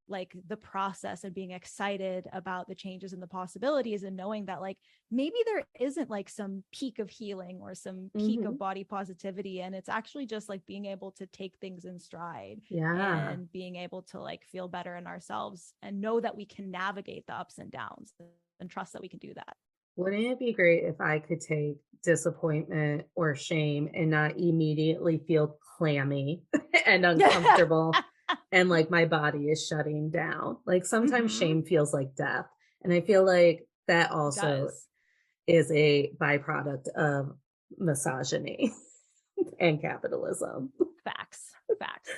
like the process and being excited about the changes and the possibilities and knowing that like maybe there isn't like some peak of healing or some peak of mhm. body positivity, and it's actually just like being able to take things in stride Yeah. and being able to like feel better in ourselves and know that we can navigate the ups and downs and trust that we can do that. Wouldn't it be great if I could take disappointment or shame and not immediately feel clammy and uncomfortable and like my body is shutting down? Like sometimes Mm-hmm. shame feels like death. And I feel like that It also does. is a byproduct of misogyny and capitalism. Facts. Facts.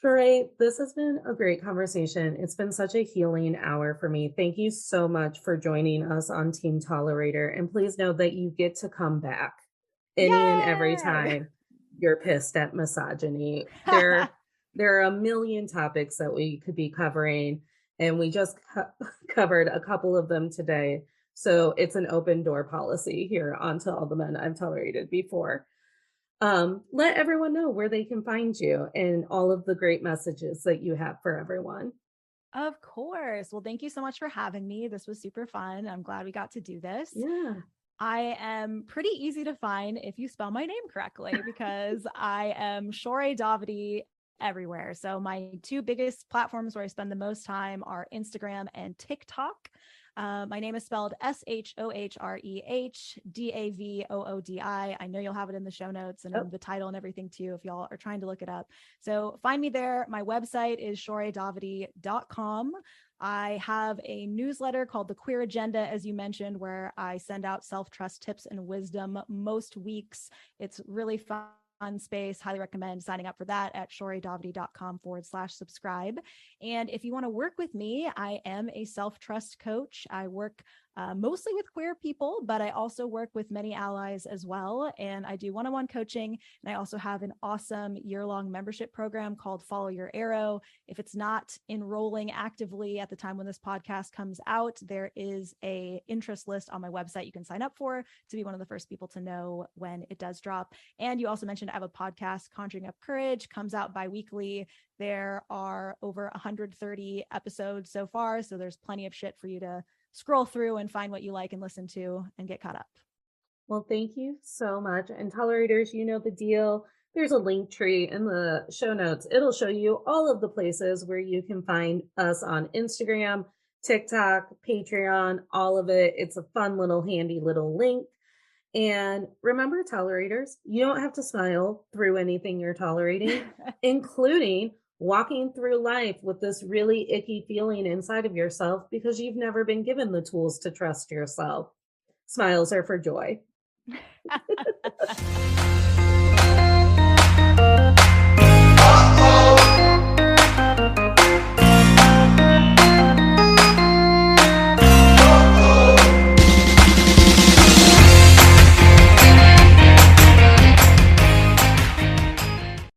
Sheree, this has been a great conversation. It's been such a healing hour for me. Thank you so much for joining us on Team Tolerator. And please know that you get to come back any and every Yay. time you're pissed at misogyny. There are a million topics that we could be covering, and we just covered a couple of them today. So it's an open door policy here onto all the men I've tolerated before. Let everyone know where they can find you and all of the great messages that you have for everyone. Of course. Well, thank you so much for having me. This was super fun. I'm glad we got to do this. Yeah. I am pretty easy to find if you spell my name correctly because I am Shore Davidi everywhere. So my two biggest platforms where I spend the most time are Instagram and TikTok. My name is spelled SHOHREHDAVOODI. I know you'll have it in the show notes and Oh, in the title and everything too if y'all are trying to look it up. So find me there. My website is shoredavidi.com. I have a newsletter called The Queer Agenda, as you mentioned, where I send out self-trust tips and wisdom most weeks. It's really fun space. Highly recommend signing up for that at shoredavidi.com/subscribe. And if you want to work with me, I am a self-trust coach. I work mostly with queer people, but I also work with many allies as well. And I do one-on-one coaching. And I also have an awesome year-long membership program called Follow Your Arrow. If it's not enrolling actively at the time when this podcast comes out, there is a interest list on my website you can sign up for to be one of the first people to know when it does drop. And you also mentioned I have a podcast, Conjuring Up Courage, comes out bi-weekly. There are over 130 episodes so far, so there's plenty of shit for you to scroll through and find what you like and listen to and get caught up. well, thank you so much. And tolerators, you know the deal. There's a link tree in the show notes. It'll show you all of the places where you can find us on Instagram, TikTok, Patreon, all of it. It's a fun little handy little link. And remember, tolerators, you don't have to smile through anything you're tolerating, including walking through life with this really icky feeling inside of yourself because you've never been given the tools to trust yourself. Smiles are for joy.